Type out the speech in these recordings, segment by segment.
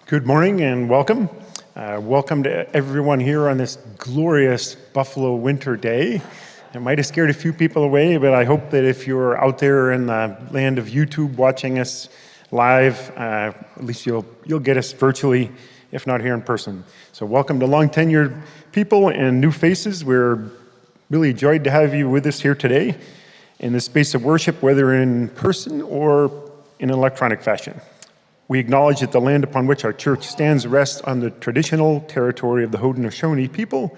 Good morning and welcome. Welcome to everyone here on this glorious Buffalo winter day. It might have scared a few people away, but I hope that if you're out there in the land of YouTube watching us live, at least you'll get us virtually, if not here in person. So welcome to long-tenured people and new faces. We're really joyed to have you with us here today in the space of worship, whether in person or in an electronic fashion. We acknowledge that the land upon which our church stands rests on the traditional territory of the Haudenosaunee people,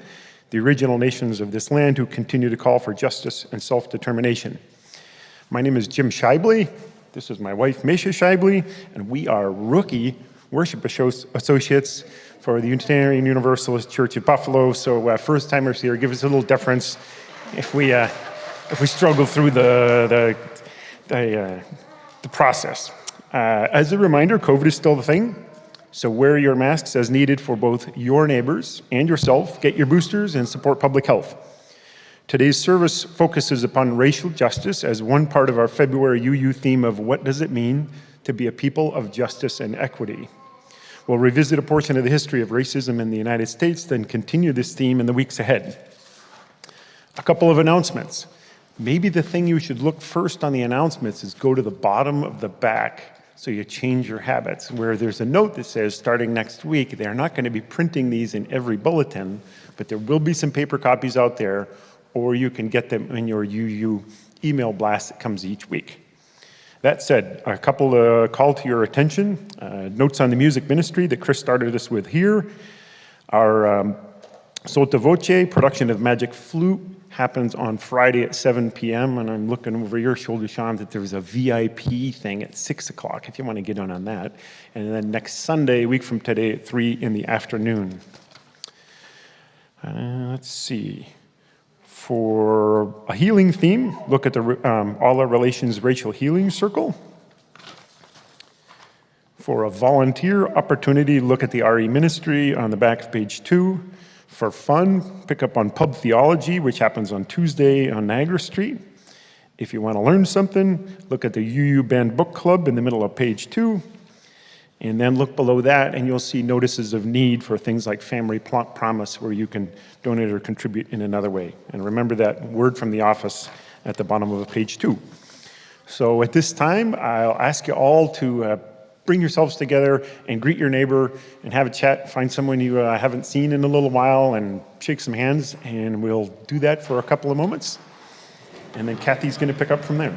the original nations of this land who continue to call for justice and self-determination. My name is Jim Shibley. This is my wife, Mesha Shibley, and we are rookie worship associates for the Unitarian Universalist Church of Buffalo. So first-timers here, give us a little deference if we struggle through the process. As a reminder, COVID is still the thing, so wear your masks as needed for both your neighbors and yourself, get your boosters, and support public health. Today's service focuses upon racial justice as one part of our February UU theme of what does it mean to be a people of justice and equity. We'll revisit a portion of the history of racism in the United States, then continue this theme in the weeks ahead. A couple of announcements. Maybe the thing you should look first on the announcements is go to the bottom of the back so you change your habits, where there's a note that says starting next week, they're not going to be printing these in every bulletin, but there will be some paper copies out there, or you can get them in your UU email blast that comes each week. That said, a couple call to your attention, notes on the music ministry that Chris started us with here. Our Sotto Voce production of Magic Flute happens on Friday at 7 p.m. and I'm looking over your shoulder, Sean, that there's a VIP thing at 6 o'clock if you want to get on that. And then next Sunday, a week from today, at 3 in the afternoon. Let's see. For a healing theme, look at the All Our Relations Racial Healing Circle. For a volunteer opportunity, look at the RE Ministry on the back of page 2. For fun, pick up on Pub Theology, which happens on Tuesday on Niagara Street. If you want to learn something, look at the UU Band Book Club in the middle of page 2. And then look below that and you'll see notices of need for things like Family Promise, where you can donate or contribute in another way. And remember that word from the office at the bottom of page 2. So at this time, I'll ask you all to bring yourselves together and greet your neighbor and have a chat. Find someone you haven't seen in a little while and shake some hands, and we'll do that for a couple of moments. And then Cathy's going to pick up from there.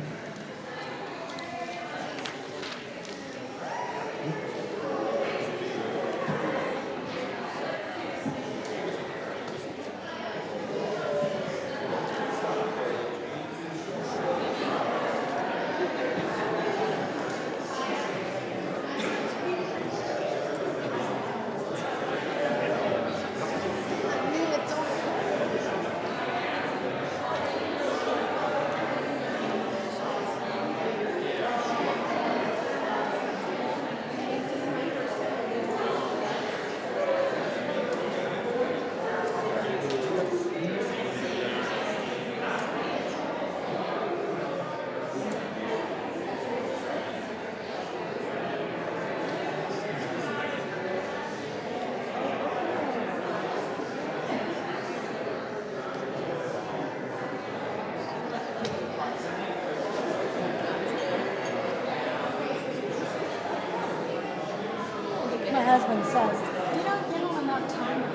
My husband says, you don't give him enough time to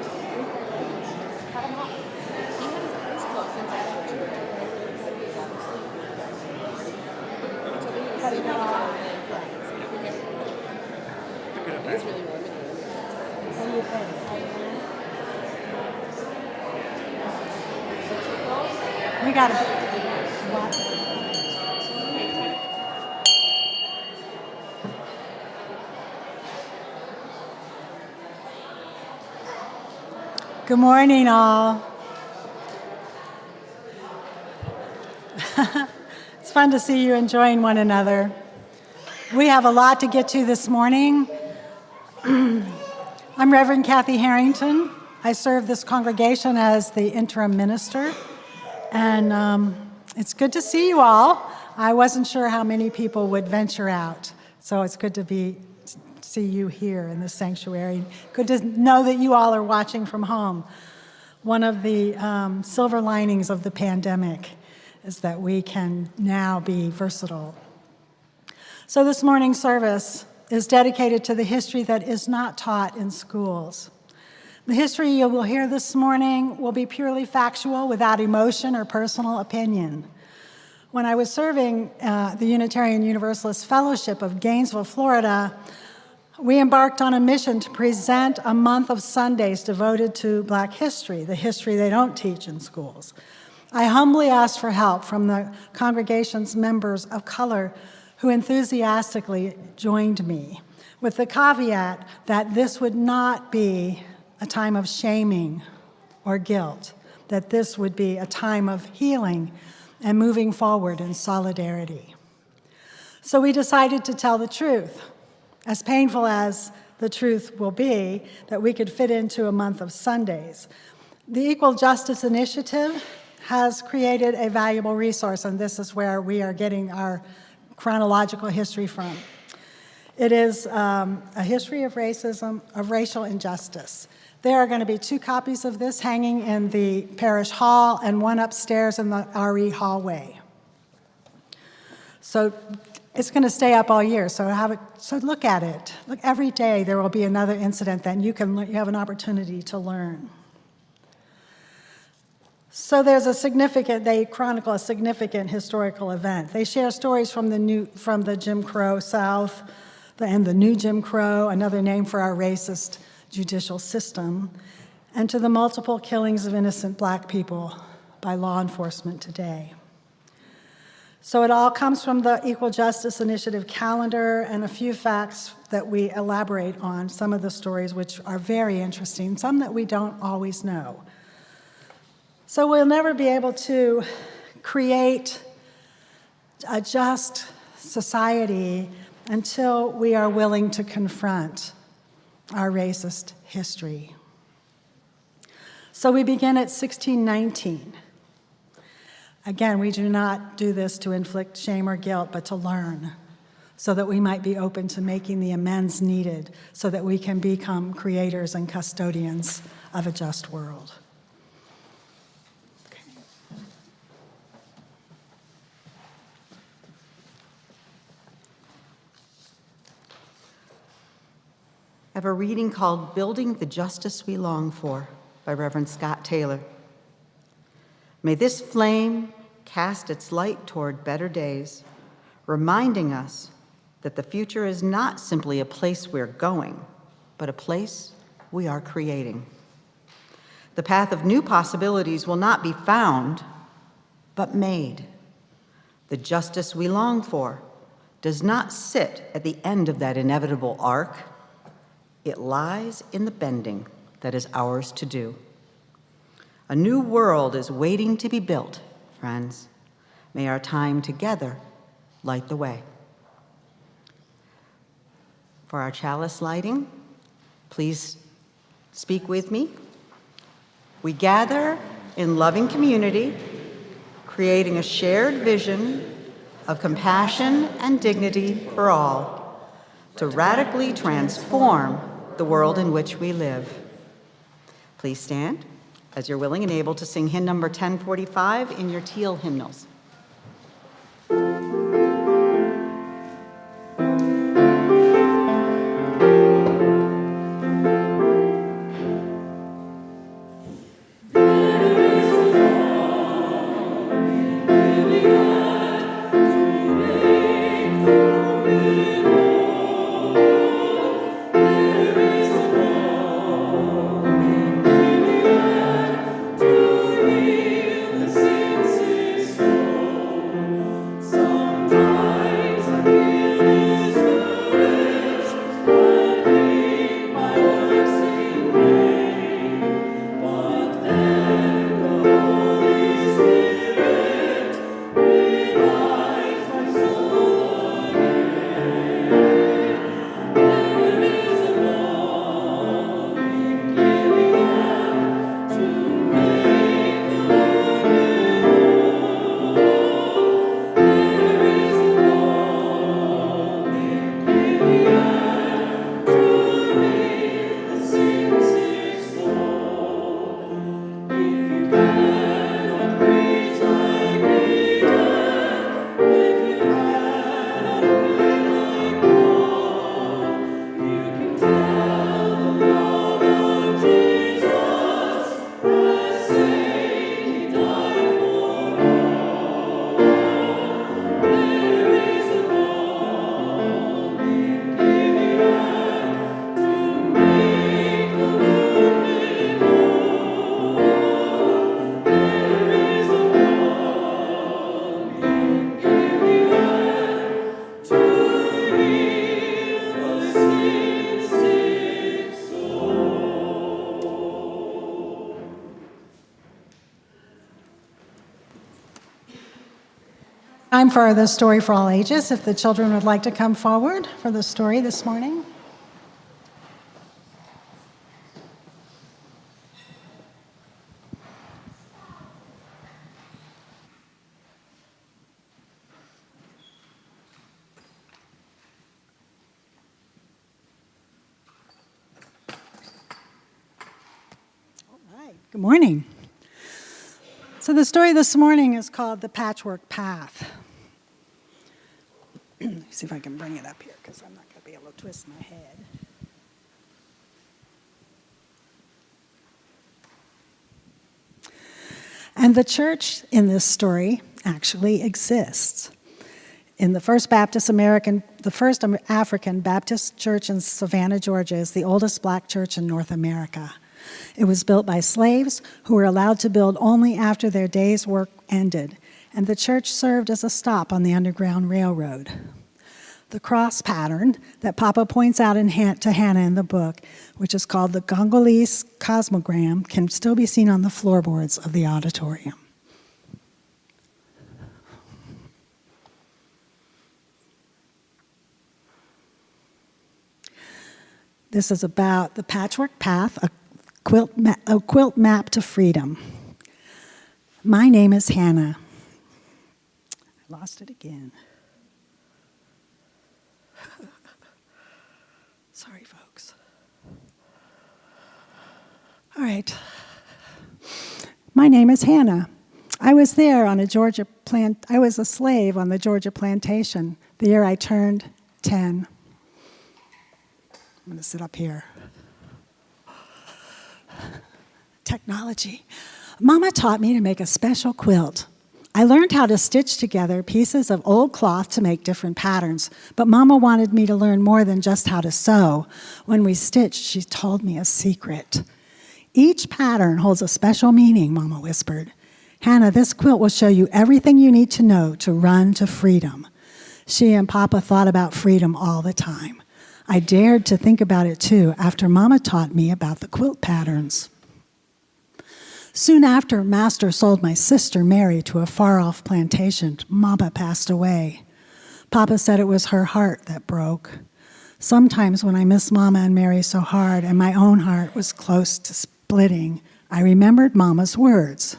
cut him off. He had his eyes closed since I left church. Cutting him off. He's really limited. What do you think? We got to watch it. Good morning, all. It's fun to see you enjoying one another. We have a lot to get to this morning. I'm Reverend Cathy Harrington. I serve this congregation as the interim minister, and it's good to see you all. I wasn't sure how many people would venture out, so it's good to see you here in the sanctuary. Good to know that you all are watching from home. One of the silver linings of the pandemic is that we can now be versatile. So this morning's service is dedicated to the history that is not taught in schools. The history you will hear this morning will be purely factual, without emotion or personal opinion. When I was serving the Unitarian Universalist Fellowship of Gainesville, Florida, we embarked on a mission to present a month of Sundays devoted to Black history, the history they don't teach in schools. I humbly asked for help from the congregation's members of color who enthusiastically joined me, with the caveat that this would not be a time of shaming or guilt, that this would be a time of healing and moving forward in solidarity. So we decided to tell the truth, as painful as the truth will be, that we could fit into a month of Sundays. The Equal Justice Initiative has created a valuable resource, and this is where we are getting our chronological history from. It is a history of racism, of racial injustice. There are going to be 2 copies of this hanging in the parish hall and one upstairs in the RE hallway. So it's going to stay up all year, so look at it. Look, every day there will be another incident that you have an opportunity to learn. So they chronicle a significant historical event. They share stories from the Jim Crow South and the new Jim Crow, another name for our racist judicial system, and to the multiple killings of innocent Black people by law enforcement today. So it all comes from the Equal Justice Initiative calendar and a few facts that we elaborate on, some of the stories which are very interesting, some that we don't always know. So we'll never be able to create a just society until we are willing to confront our racist history. So we begin at 1619. Again, we do not do this to inflict shame or guilt, but to learn, so that we might be open to making the amends needed, so that we can become creators and custodians of a just world. I have a reading called Building the Justice We Long For by Reverend Scott Taylor. May this flame cast its light toward better days, reminding us that the future is not simply a place we're going, but a place we are creating. The path of new possibilities will not be found, but made. The justice we long for does not sit at the end of that inevitable arc. It lies in the bending that is ours to do. A new world is waiting to be built, friends. May our time together light the way. For our chalice lighting, please speak with me. We gather in loving community, creating a shared vision of compassion and dignity for all, to radically transform the world in which we live. Please stand as you're willing and able to sing hymn number 1045 in your teal hymnals. To heal the sin sick soul. Time for the story for all ages. If the children would like to come forward for the story this morning. All right, good morning. So the story this morning is called The Patchwork Path. Let me see if I can bring it up here because I'm not going to be able to twist my head. And the church in this story actually exists. In the first African Baptist church in Savannah, Georgia, is the oldest black church in North America. It was built by slaves who were allowed to build only after their day's work ended, and the church served as a stop on the Underground Railroad. The cross pattern that Papa points out to Hannah in the book, which is called the Congolese cosmogram, can still be seen on the floorboards of the auditorium. This is about the Patchwork Path, a quilt map to freedom. My name is Hannah. I lost it again. Sorry, folks. All right. My name is Hannah. I was there on I was a slave on the Georgia plantation the year I turned 10. I'm going to sit up here. Technology. Mama taught me to make a special quilt. I learned how to stitch together pieces of old cloth to make different patterns, but Mama wanted me to learn more than just how to sew. When we stitched, she told me a secret. Each pattern holds a special meaning, Mama whispered. Hannah, this quilt will show you everything you need to know to run to freedom. She and Papa thought about freedom all the time. I dared to think about it too after Mama taught me about the quilt patterns. Soon after, Master sold my sister Mary to a far-off plantation. Mama passed away. Papa said it was her heart that broke. Sometimes when I miss Mama and Mary so hard and my own heart was close to splitting, I remembered Mama's words.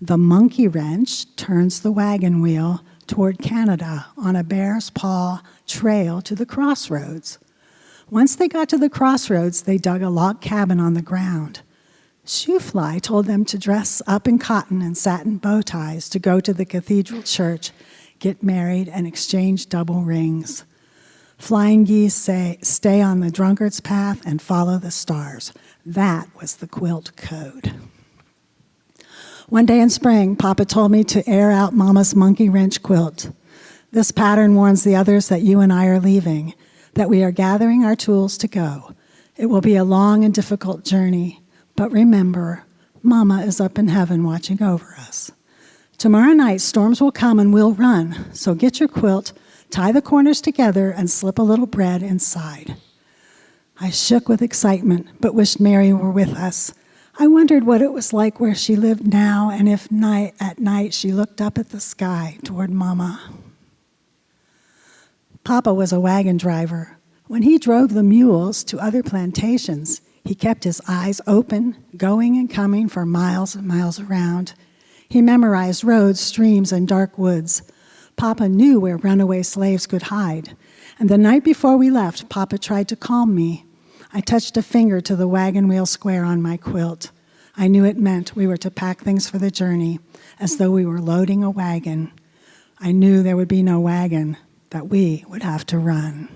The monkey wrench turns the wagon wheel toward Canada on a bear's paw trail to the crossroads. Once they got to the crossroads, they dug a log cabin on the ground. Shoefly told them to dress up in cotton and satin bow ties to go to the cathedral church, get married, and exchange double rings. Flying geese say, stay on the drunkard's path and follow the stars. That was the quilt code. One day in spring, Papa told me to air out Mama's monkey wrench quilt. This pattern warns the others that you and I are leaving, that we are gathering our tools to go. It will be a long and difficult journey. But remember, Mama is up in heaven watching over us. Tomorrow night, storms will come and we'll run. So get your quilt, tie the corners together, and slip a little bread inside. I shook with excitement, but wished Mary were with us. I wondered what it was like where she lived now, and if at night she looked up at the sky toward Mama. Papa was a wagon driver. When he drove the mules to other plantations, he kept his eyes open, going and coming for miles and miles around. He memorized roads, streams, and dark woods. Papa knew where runaway slaves could hide. And the night before we left, Papa tried to calm me. I touched a finger to the wagon wheel square on my quilt. I knew it meant we were to pack things for the journey, as though we were loading a wagon. I knew there would be no wagon, that we would have to run.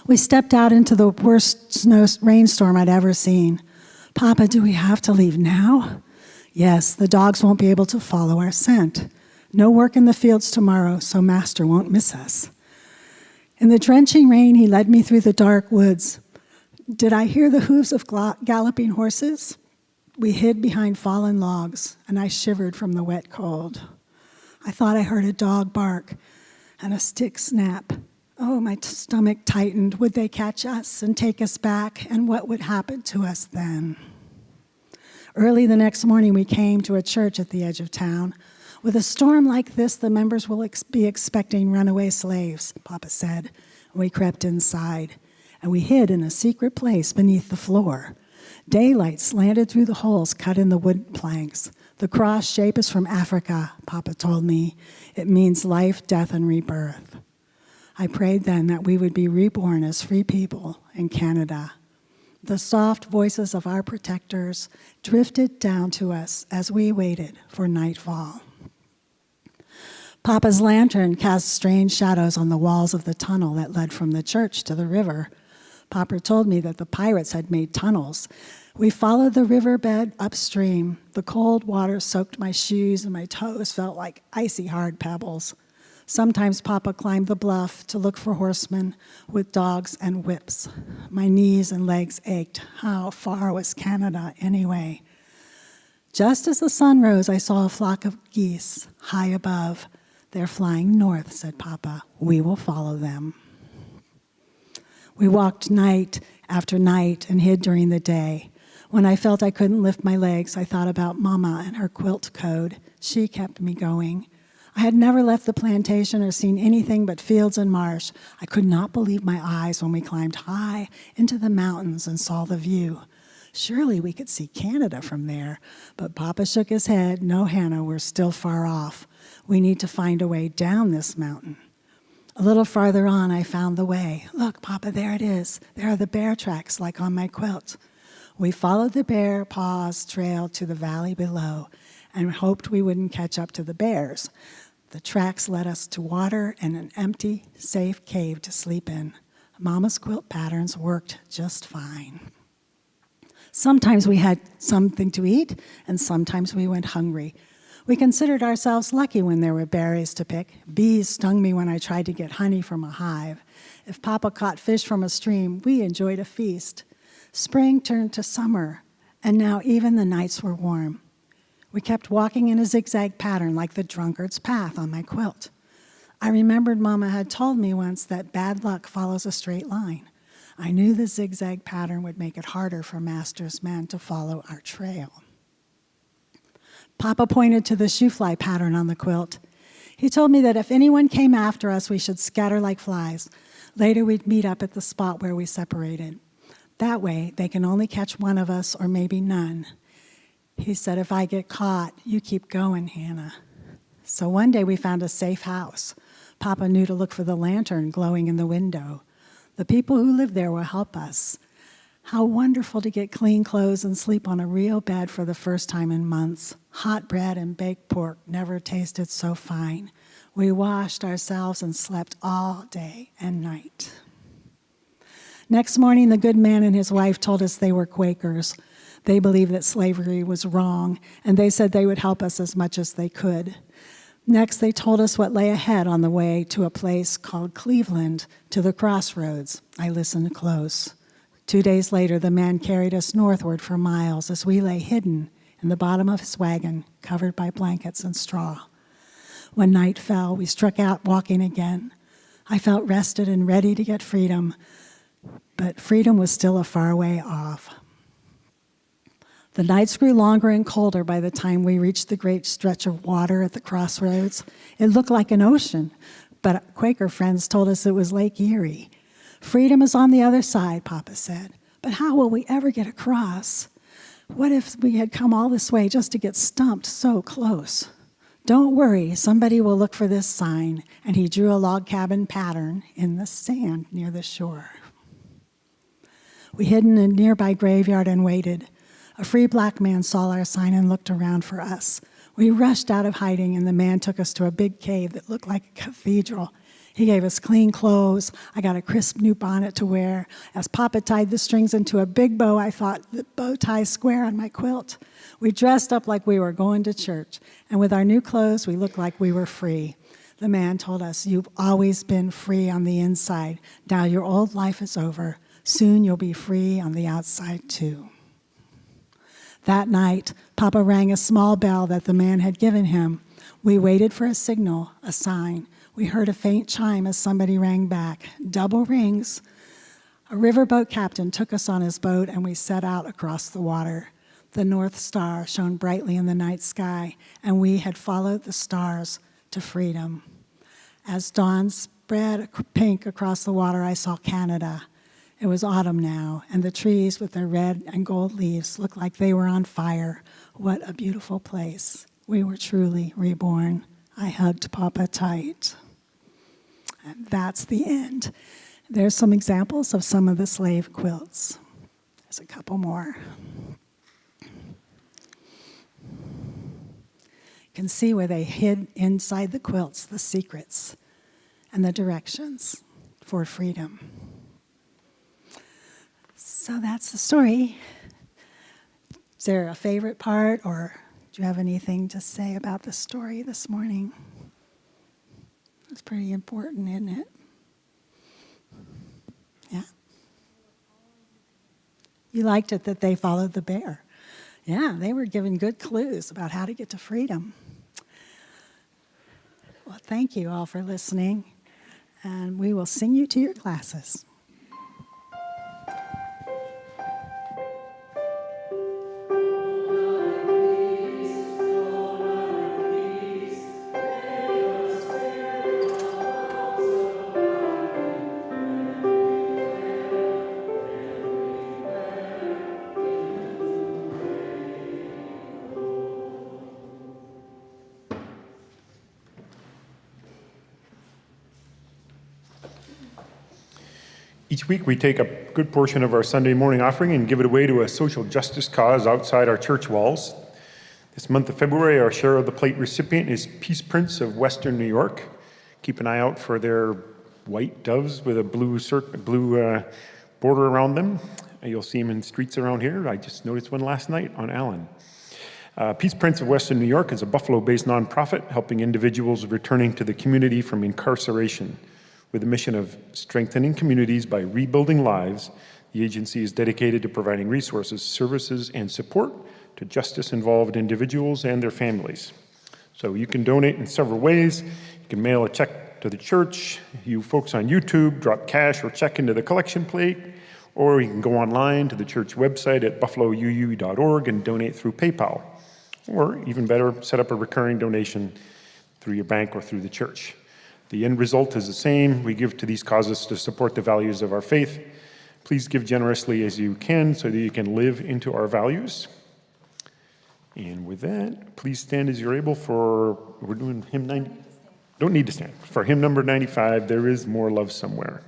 We stepped out into the worst rainstorm I'd ever seen. Papa, do we have to leave now? Yes, the dogs won't be able to follow our scent. No work in the fields tomorrow, so Master won't miss us. In the drenching rain, he led me through the dark woods. Did I hear the hooves of galloping horses? We hid behind fallen logs, and I shivered from the wet cold. I thought I heard a dog bark and a stick snap. Oh, my stomach tightened. Would they catch us and take us back? And what would happen to us then? Early the next morning, we came to a church at the edge of town. With a storm like this, the members will be expecting runaway slaves, Papa said. We crept inside, and we hid in a secret place beneath the floor. Daylight slanted through the holes cut in the wood planks. The cross shape is from Africa, Papa told me. It means life, death, and rebirth. I prayed then that we would be reborn as free people in Canada. The soft voices of our protectors drifted down to us as we waited for nightfall. Papa's lantern cast strange shadows on the walls of the tunnel that led from the church to the river. Papa told me that the pirates had made tunnels. We followed the riverbed upstream. The cold water soaked my shoes and my toes felt like icy hard pebbles. Sometimes Papa climbed the bluff to look for horsemen with dogs and whips. My knees and legs ached. How far was Canada anyway? Just as the sun rose, I saw a flock of geese high above. They're flying north, said Papa. We will follow them. We walked night after night and hid during the day. When I felt I couldn't lift my legs, I thought about Mama and her quilt code. She kept me going. I had never left the plantation or seen anything but fields and marsh. I could not believe my eyes when we climbed high into the mountains and saw the view. Surely we could see Canada from there. But Papa shook his head. No, Hannah, we're still far off. We need to find a way down this mountain. A little farther on, I found the way. Look, Papa, there it is. There are the bear tracks, like on my quilt. We followed the bear paws trail to the valley below and hoped we wouldn't catch up to the bears. The tracks led us to water and an empty, safe cave to sleep in. Mama's quilt patterns worked just fine. Sometimes we had something to eat, and sometimes we went hungry. We considered ourselves lucky when there were berries to pick. Bees stung me when I tried to get honey from a hive. If Papa caught fish from a stream, we enjoyed a feast. Spring turned to summer, and now even the nights were warm. We kept walking in a zigzag pattern like the drunkard's path on my quilt. I remembered Mama had told me once that bad luck follows a straight line. I knew the zigzag pattern would make it harder for Master's men to follow our trail. Papa pointed to the shoe fly pattern on the quilt. He told me that if anyone came after us, we should scatter like flies. Later, we'd meet up at the spot where we separated. That way, they can only catch one of us or maybe none. He said, if I get caught, you keep going, Hannah. So one day we found a safe house. Papa knew to look for the lantern glowing in the window. The people who lived there will help us. How wonderful to get clean clothes and sleep on a real bed for the first time in months. Hot bread and baked pork never tasted so fine. We washed ourselves and slept all day and night. Next morning, the good man and his wife told us they were Quakers. They believed that slavery was wrong, and they said they would help us as much as they could. Next, they told us what lay ahead on the way to a place called Cleveland, to the crossroads. I listened close. 2 days later, the man carried us northward for miles as we lay hidden in the bottom of his wagon, covered by blankets and straw. When night fell, we struck out walking again. I felt rested and ready to get freedom, but freedom was still a far way off. The nights grew longer and colder by the time we reached the great stretch of water at the crossroads. It looked like an ocean, but Quaker friends told us it was Lake Erie. Freedom is on the other side, Papa said, but how will we ever get across? What if we had come all this way just to get stumped so close? Don't worry, somebody will look for this sign, and he drew a log cabin pattern in the sand near the shore. We hid in a nearby graveyard and waited. A free black man saw our sign and looked around for us. We rushed out of hiding, and the man took us to a big cave that looked like a cathedral. He gave us clean clothes. I got a crisp new bonnet to wear. As Papa tied the strings into a big bow, I thought the bow tie square on my quilt. We dressed up like we were going to church, and with our new clothes, we looked like we were free. The man told us, you've always been free on the inside. Now your old life is over. Soon you'll be free on the outside too. That night, Papa rang a small bell that the man had given him. We waited for a signal, a sign. We heard a faint chime as somebody rang back. Double rings. A riverboat captain took us on his boat, and we set out across the water. the North Star shone brightly in the night sky, and we had followed the stars to freedom. As dawn spread pink across the water, I saw Canada. It was autumn now, and the trees with their red and gold leaves looked like they were on fire. What a beautiful place. We were truly reborn. I hugged Papa tight. And that's the end. There's some examples of some of the slave quilts. There's a couple more. You can see where they hid inside the quilts the secrets and the directions for freedom. So that's the story. Is there a favorite part, or do you have anything to say about the story this morning? It's pretty important, isn't it? Yeah. You liked it that they followed the bear. Yeah, they were given good clues about how to get to freedom. Well, thank you all for listening, and we will sing you to your classes. Each week we take a good portion of our Sunday morning offering and give it away to a social justice cause outside our church walls. This month of February, our share of the plate recipient is Peace Prince of Western New York. Keep an eye out for their white doves with a blue border around them. You'll see them in streets around here. I just noticed one last night on Allen. Peace Prince of Western New York is a Buffalo-based nonprofit helping individuals returning to the community from incarceration. With the mission of strengthening communities by rebuilding lives, the agency is dedicated to providing resources, services, and support to justice-involved individuals and their families. So you can donate in several ways. You can mail a check to the church. You folks on YouTube, drop cash or check into the collection plate, or you can go online to the church website at buffalouu.org and donate through PayPal. Or even better, set up a recurring donation through your bank or through the church. The end result is the same. We give to these causes to support the values of our faith. Please give generously as you can so that you can live into our values. And with that, please stand as you're able for, we're doing hymn 90. Don't need to stand. For hymn number 95, There Is More Love Somewhere.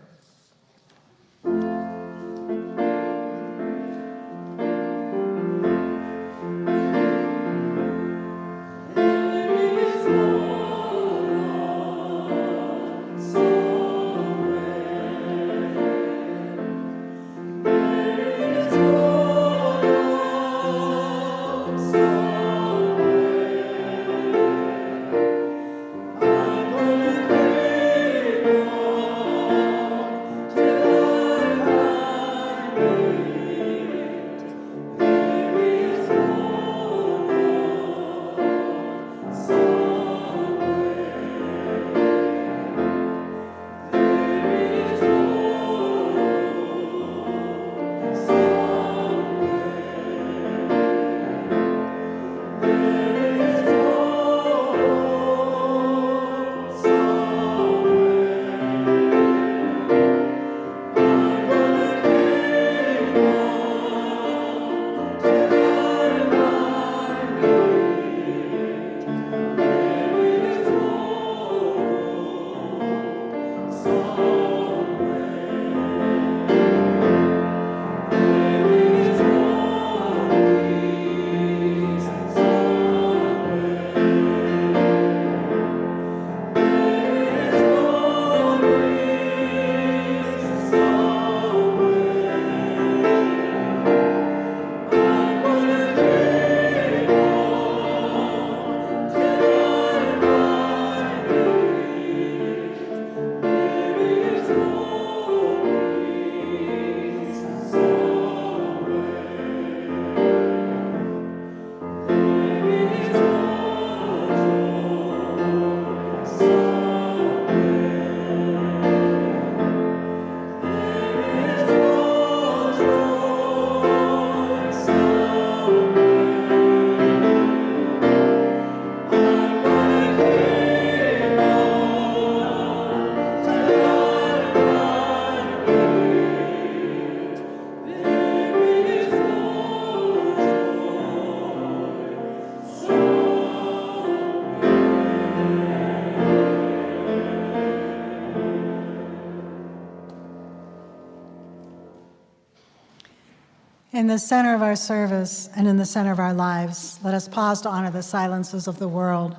In the center of our service and in the center of our lives, let us pause to honor the silences of the world.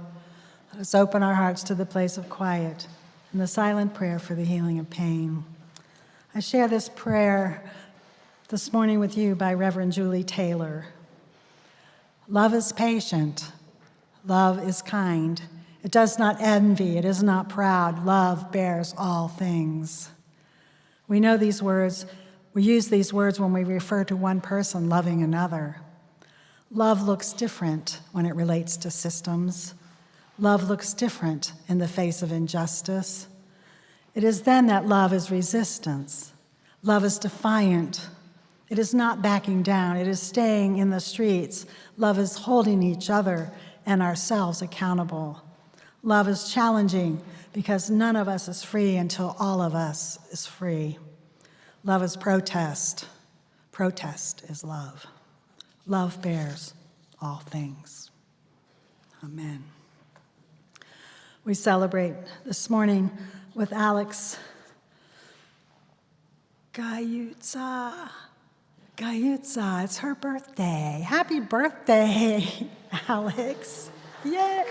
Let us open our hearts to the place of quiet and the silent prayer for the healing of pain. I share this prayer this morning with you by Reverend Julie Taylor. Love is patient. Love is kind. It does not envy. It is not proud. Love bears all things. We know these words. We use these words when we refer to one person loving another. Love looks different when it relates to systems. Love looks different in the face of injustice. It is then that love is resistance. Love is defiant. It is not backing down. It is staying in the streets. Love is holding each other and ourselves accountable. Love is challenging because none of us is free until all of us is free. Love is protest. Protest is love. Love bears all things. Amen. We celebrate this morning with Alex Gayutza. Gayutza, it's her birthday. Happy birthday, Alex. Yay.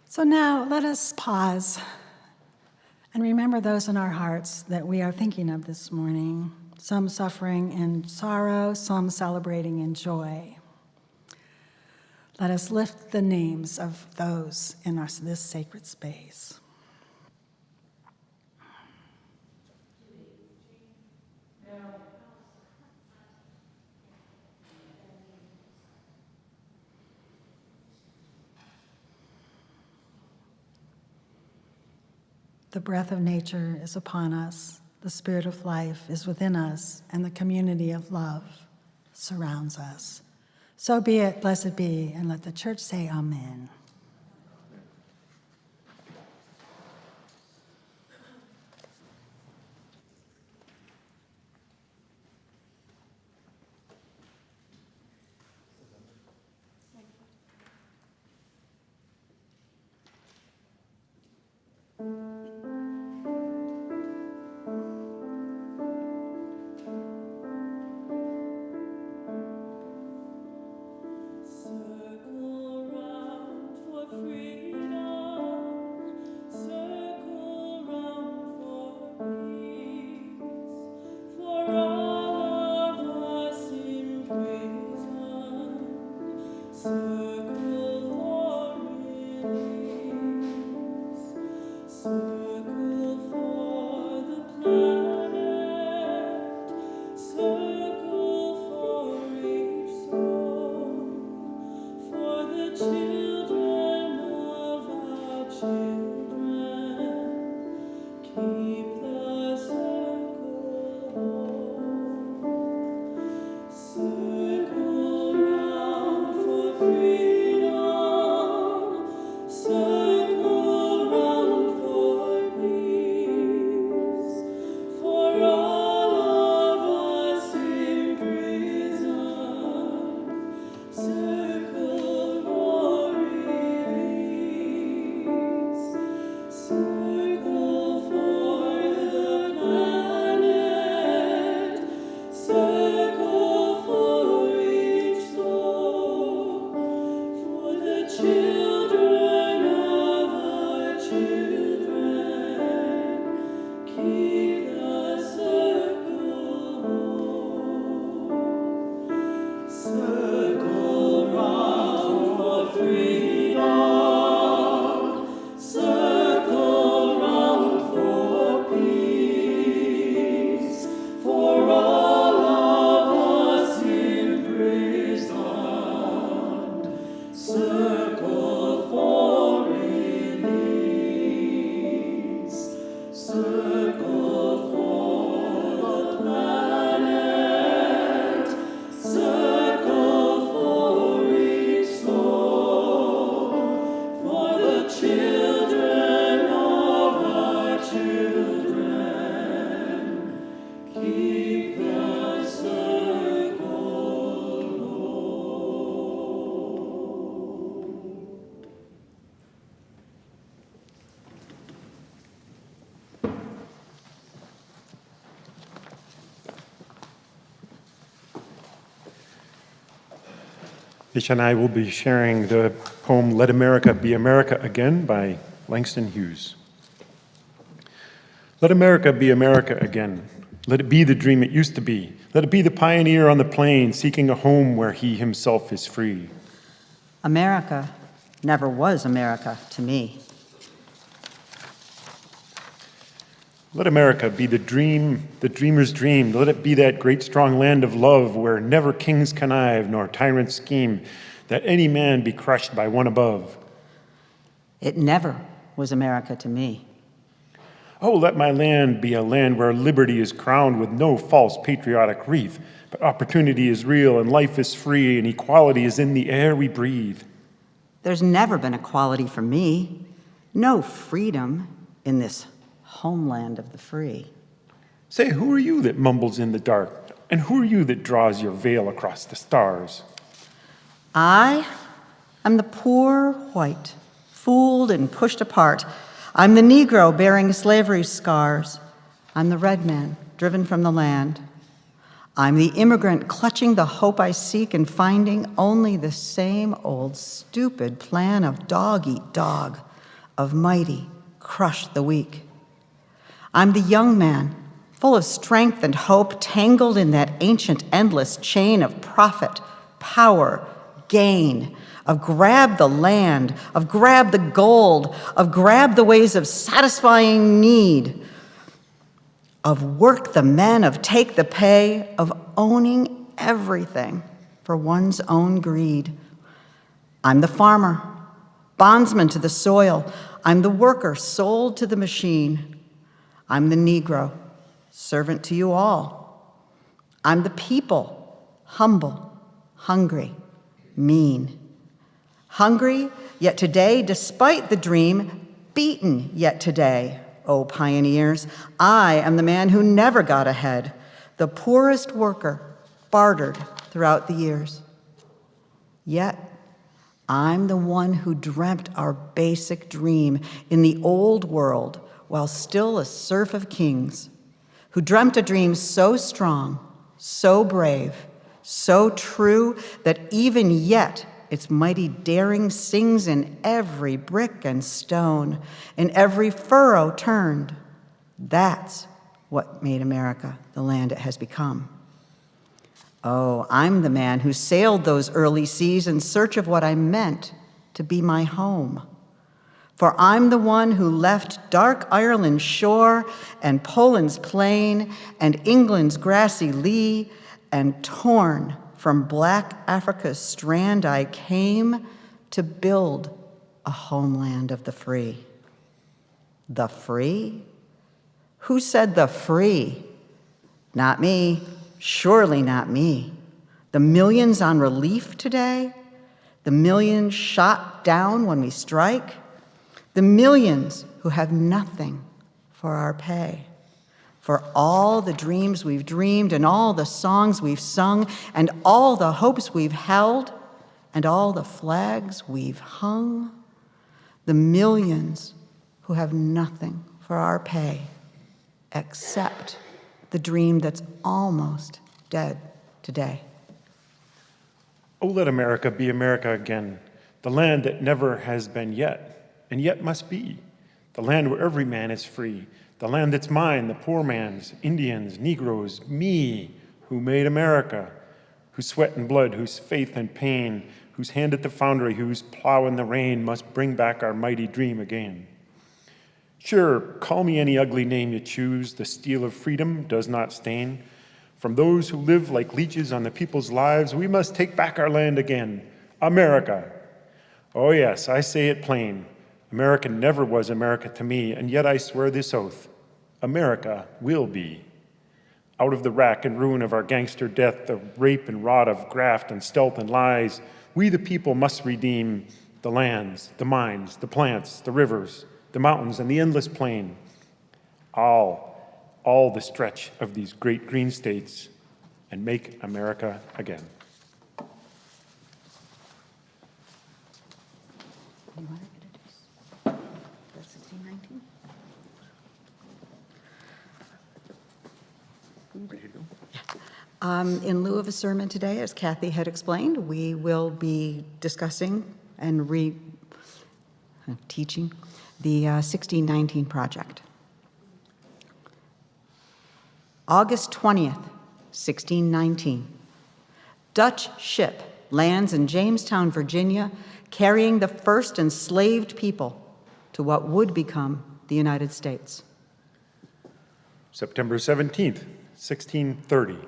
So now let us pause and remember those in our hearts that we are thinking of this morning, some suffering in sorrow, some celebrating in joy. Let us lift the names of those in this sacred space. The breath of nature is upon us, the spirit of life is within us, and the community of love surrounds us. So be it, blessed be, and let the church say amen. Circle round Ish and I will be sharing the poem Let America Be America Again by Langston Hughes. Let America be America again. Let it be the dream it used to be. Let it be the pioneer on the plain seeking a home where he himself is free. America never was America to me. Let America be the dream, the dreamer's dream. Let it be that great strong land of love where never kings connive nor tyrants scheme, that any man be crushed by one above. It never was America to me. Oh, let my land be a land where liberty is crowned with no false patriotic wreath, but opportunity is real and life is free and equality is in the air we breathe. There's never been equality for me. No freedom in this homeland of the free. Say, who are you that mumbles in the dark? And who are you that draws your veil across the stars? I am the poor white, fooled and pushed apart. I'm the Negro bearing slavery's scars. I'm the red man driven from the land. I'm the immigrant clutching the hope I seek and finding only the same old stupid plan of dog eat dog, of mighty crush the weak. I'm the young man, full of strength and hope, tangled in that ancient endless chain of profit, power, gain, of grab the land, of grab the gold, of grab the ways of satisfying need, of work the men, of take the pay, of owning everything for one's own greed. I'm the farmer, bondsman to the soil. I'm the worker sold to the machine. I'm the Negro, servant to you all. I'm the people, humble, hungry, mean. Hungry, yet today, despite the dream, beaten yet today, O pioneers. I am the man who never got ahead, the poorest worker, bartered throughout the years. Yet, I'm the one who dreamt our basic dream in the old world while still a serf of kings, who dreamt a dream so strong, so brave, so true that even yet its mighty daring sings in every brick and stone, in every furrow turned. That's what made America the land it has become. Oh, I'm the man who sailed those early seas in search of what I meant to be my home. For I'm the one who left dark Ireland's shore and Poland's plain and England's grassy lea, and torn from black Africa's strand I came to build a homeland of the free. The free? Who said the free? Not me, surely not me. The millions on relief today? The millions shot down when we strike? The millions who have nothing for our pay, for all the dreams we've dreamed and all the songs we've sung and all the hopes we've held and all the flags we've hung, the millions who have nothing for our pay except the dream that's almost dead today. Oh, let America be America again, the land that never has been yet, and yet must be, the land where every man is free, the land that's mine, the poor man's, Indians, Negroes, me, who made America, whose sweat and blood, whose faith and pain, whose hand at the foundry, whose plow in the rain must bring back our mighty dream again. Sure, call me any ugly name you choose, the steel of freedom does not stain. From those who live like leeches on the people's lives, we must take back our land again, America. Oh yes, I say it plain. America never was America to me, and yet I swear this oath, America will be. Out of the rack and ruin of our gangster death, the rape and rot of graft and stealth and lies, we the people must redeem the lands, the mines, the plants, the rivers, the mountains, and the endless plain. All the stretch of these great green states, and make America again. You want to introduce? That's 1619. Ready to go? Yeah. In lieu of a sermon today, as Cathy had explained, we will be discussing and teaching the 1619 Project. August 20th, 1619. Dutch ship lands in Jamestown, Virginia, carrying the first enslaved people to what would become the United States. September 17th, 1630.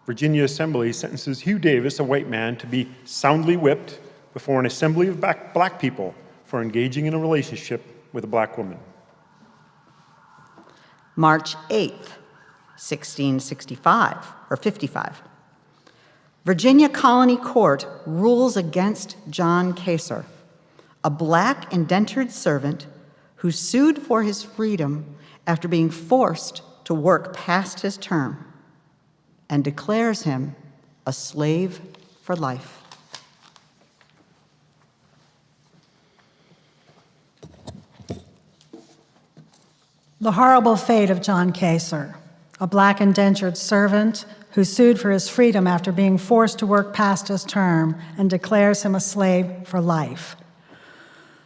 Virginia Assembly sentences Hugh Davis, a white man, to be soundly whipped before an assembly of black people for engaging in a relationship with a black woman. March 8th, 1665, or 55. Virginia Colony Court rules against John Kaser, a black indentured servant who sued for his freedom after being forced to work past his term, and declares him a slave for life. The horrible fate of John Kaser, a black indentured servant who sued for his freedom after being forced to work past his term and declares him a slave for life.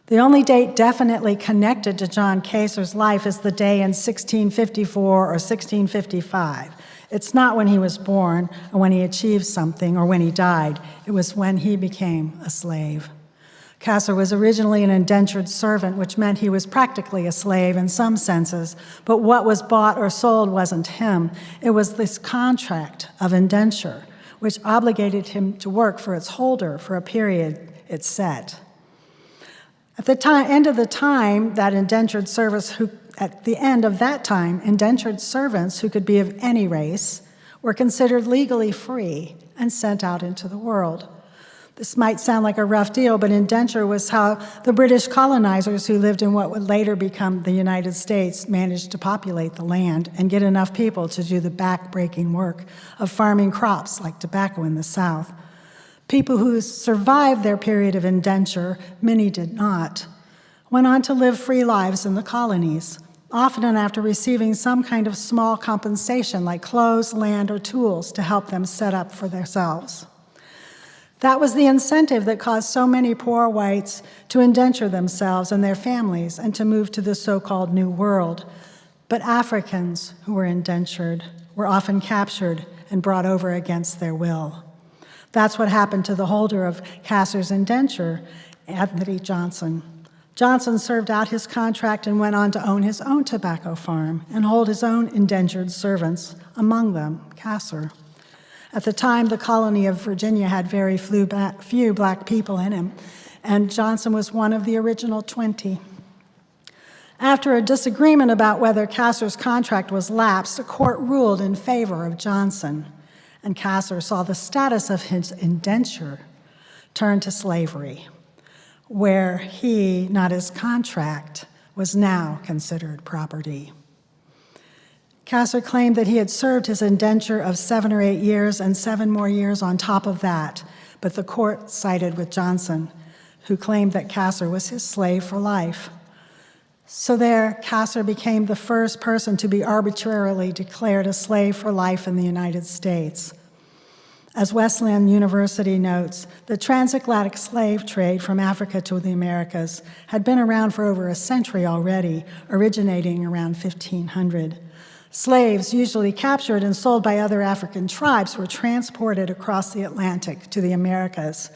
The only date definitely connected to John Kaser's life is the day in 1654 or 1655. It's not when he was born or when he achieved something or when he died. It was when he became a slave. Kaser was originally an indentured servant, which meant he was practically a slave in some senses, but what was bought or sold wasn't him. It was this contract of indenture, which obligated him to work for its holder for a period it set. At the end of that time, indentured servants who could be of any race were considered legally free and sent out into the world. This might sound like a rough deal, but indenture was how the British colonizers who lived in what would later become the United States managed to populate the land and get enough people to do the back-breaking work of farming crops like tobacco in the South. People who survived their period of indenture, many did not, went on to live free lives in the colonies, often after receiving some kind of small compensation like clothes, land, or tools to help them set up for themselves. That was the incentive that caused so many poor whites to indenture themselves and their families and to move to the so-called New World. But Africans who were indentured were often captured and brought over against their will. That's what happened to the holder of Kaser's indenture, Anthony Johnson. Johnson served out his contract and went on to own his own tobacco farm and hold his own indentured servants, among them Kaser. At the time, the colony of Virginia had very few black people in him, and Johnson was one of the original 20. After a disagreement about whether Kaser's contract was lapsed, a court ruled in favor of Johnson, and Kaser saw the status of his indenture turn to slavery, where he, not his contract, was now considered property. Kaser claimed that he had served his indenture of 7 or 8 years and 7 more years on top of that, but the court sided with Johnson, who claimed that Kaser was his slave for life. So there, Kaser became the first person to be arbitrarily declared a slave for life in the United States. As Wesleyan University notes, the transatlantic slave trade from Africa to the Americas had been around for over a century already, originating around 1500. Slaves, usually captured and sold by other African tribes, were transported across the Atlantic to the Americas.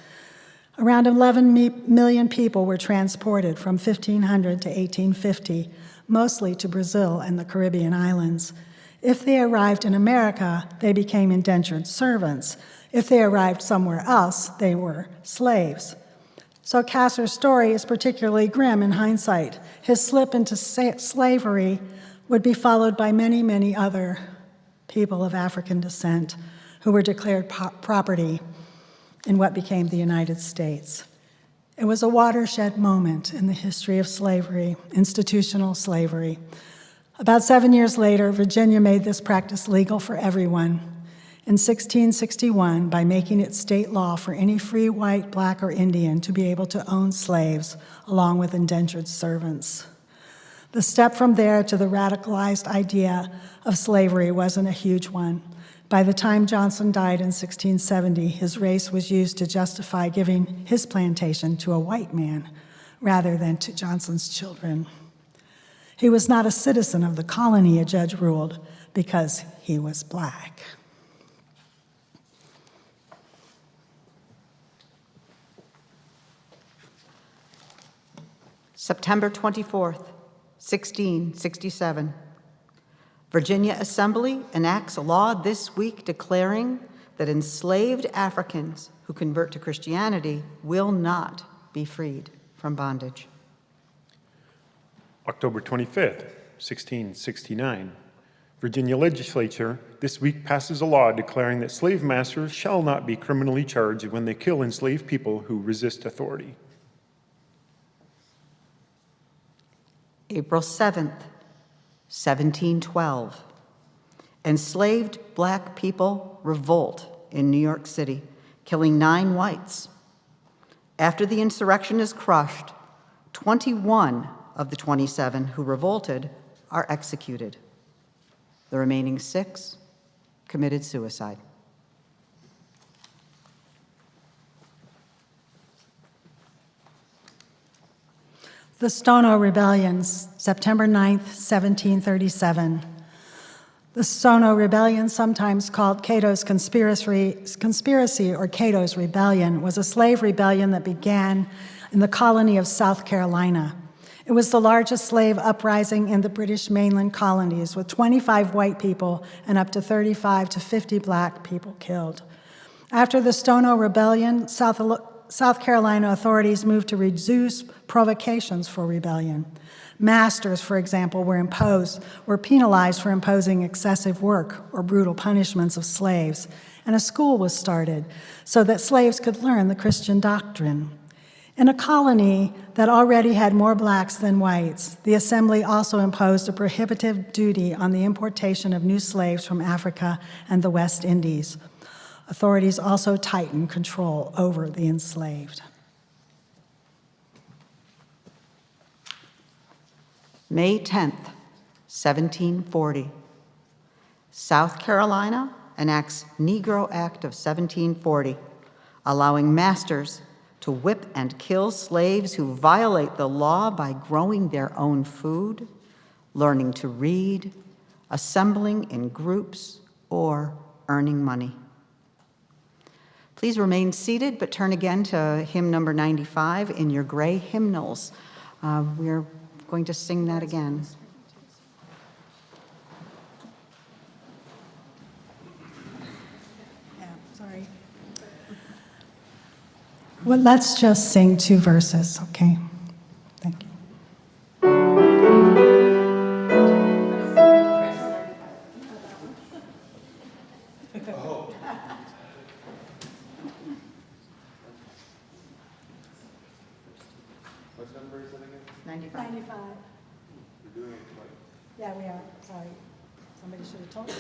Around 11 million people were transported from 1500 to 1850, mostly to Brazil and the Caribbean islands. If they arrived in America, they became indentured servants. If they arrived somewhere else, they were slaves. So Kaser's story is particularly grim in hindsight. His slip into slavery would be followed by many, many other people of African descent who were declared property in what became the United States. It was a watershed moment in the history of slavery, institutional slavery. About 7 years later, Virginia made this practice legal for everyone. In 1661, by making it state law for any free white, black, or Indian to be able to own slaves along with indentured servants. The step from there to the radicalized idea of slavery wasn't a huge one. By the time Johnson died in 1670, his race was used to justify giving his plantation to a white man rather than to Johnson's children. He was not a citizen of the colony, a judge ruled, because he was black. September 24th, 1667. Virginia Assembly enacts a law this week declaring that enslaved Africans who convert to Christianity will not be freed from bondage. October 25th, 1669. Virginia legislature this week passes a law declaring that slave masters shall not be criminally charged when they kill enslaved people who resist authority. April 7th, 1712. Enslaved black people revolt in New York City, killing 9 whites. After the insurrection is crushed, 21 of the 27 who revolted are executed. The remaining 6 committed suicide. The Stono Rebellion, September 9th, 1737. The Stono Rebellion, sometimes called Cato's conspiracy or Cato's Rebellion, was a slave rebellion that began in the colony of South Carolina. It was the largest slave uprising in the British mainland colonies, with 25 white people and up to 35 to 50 black people killed. After the Stono Rebellion, South Carolina authorities moved to reduce provocations for rebellion. Masters, for example, were penalized for imposing excessive work or brutal punishments of slaves, and a school was started so that slaves could learn the Christian doctrine. In a colony that already had more blacks than whites, the Assembly also imposed a prohibitive duty on the importation of new slaves from Africa and the West Indies. Authorities also tightened control over the enslaved. May 10th, 1740. South Carolina enacts Negro Act of 1740, allowing masters to whip and kill slaves who violate the law by growing their own food, learning to read, assembling in groups, or earning money. Please remain seated, but turn again to hymn number 95 in your gray hymnals. We're going to sing that again. Yeah, sorry. Well, let's just sing 2 verses, okay? Thank you. What number is it again? 95. 95. You're doing it twice. Yeah, we are. Sorry. Somebody should have told me.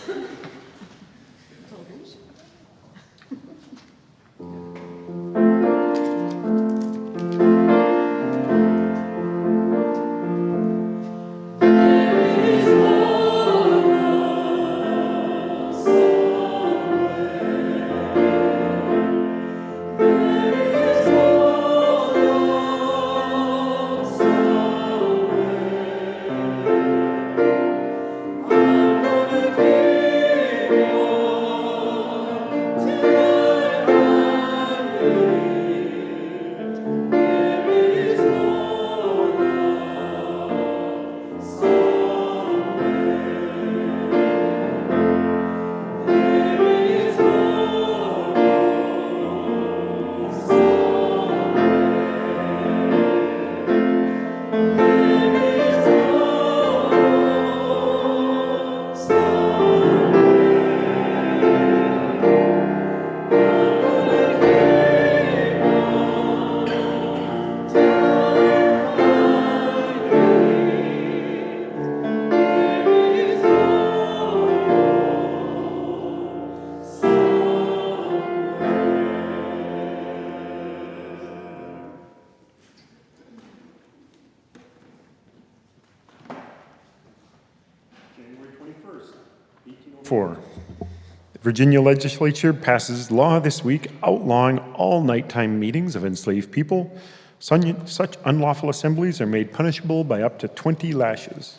Virginia legislature passes law this week outlawing all nighttime meetings of enslaved people. Such unlawful assemblies are made punishable by up to 20 lashes.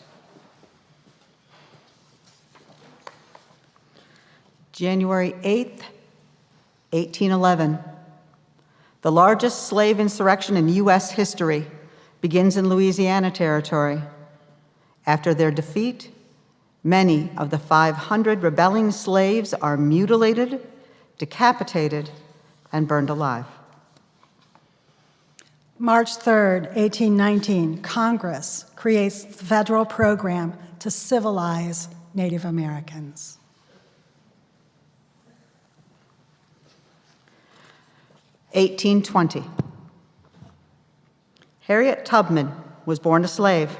January 8th, 1811. The largest slave insurrection in U.S. history begins in Louisiana Territory. After their defeat, many of the 500 rebelling slaves are mutilated, decapitated, and burned alive. March 3rd, 1819, Congress creates the federal program to civilize Native Americans. (1820). Harriet Tubman was born a slave.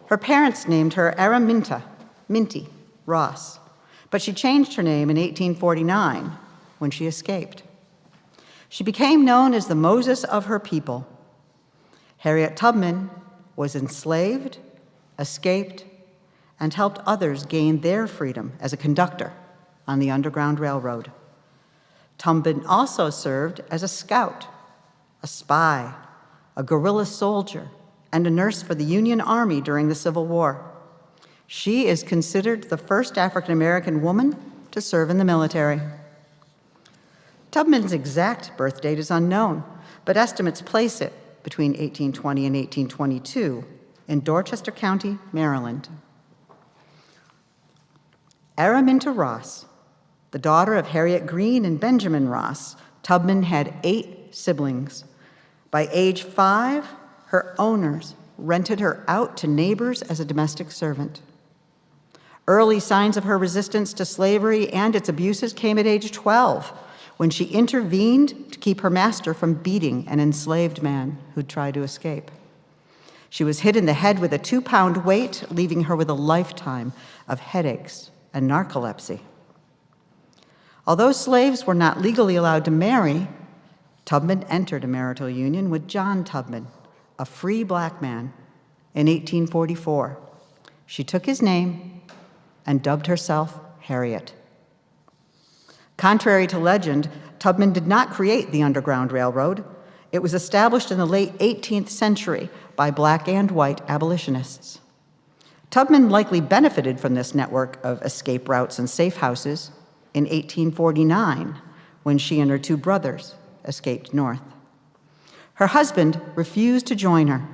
Her parents named her Araminta, Minty, Ross, but she changed her name in 1849 when she escaped. She became known as the Moses of her people. Harriet Tubman was enslaved, escaped, and helped others gain their freedom as a conductor on the Underground Railroad. Tubman also served as a scout, a spy, a guerrilla soldier, and a nurse for the Union Army during the Civil War. She is considered the first African-American woman to serve in the military. Tubman's exact birth date is unknown, but estimates place it between 1820 and 1822 in Dorchester County, Maryland. Araminta Ross, the daughter of Harriet Greene and Benjamin Ross, Tubman had 8 siblings. By age 5, her owners rented her out to neighbors as a domestic servant. Early signs of her resistance to slavery and its abuses came at age 12, when she intervened to keep her master from beating an enslaved man who'd tried to escape. She was hit in the head with a 2-pound weight, leaving her with a lifetime of headaches and narcolepsy. Although slaves were not legally allowed to marry, Tubman entered a marital union with John Tubman, a free black man, in 1844. She took his name and dubbed herself Harriet. Contrary to legend, Tubman did not create the Underground Railroad. It was established in the late 18th century by black and white abolitionists. Tubman likely benefited from this network of escape routes and safe houses in 1849, when she and her 2 brothers escaped north. Her husband refused to join her,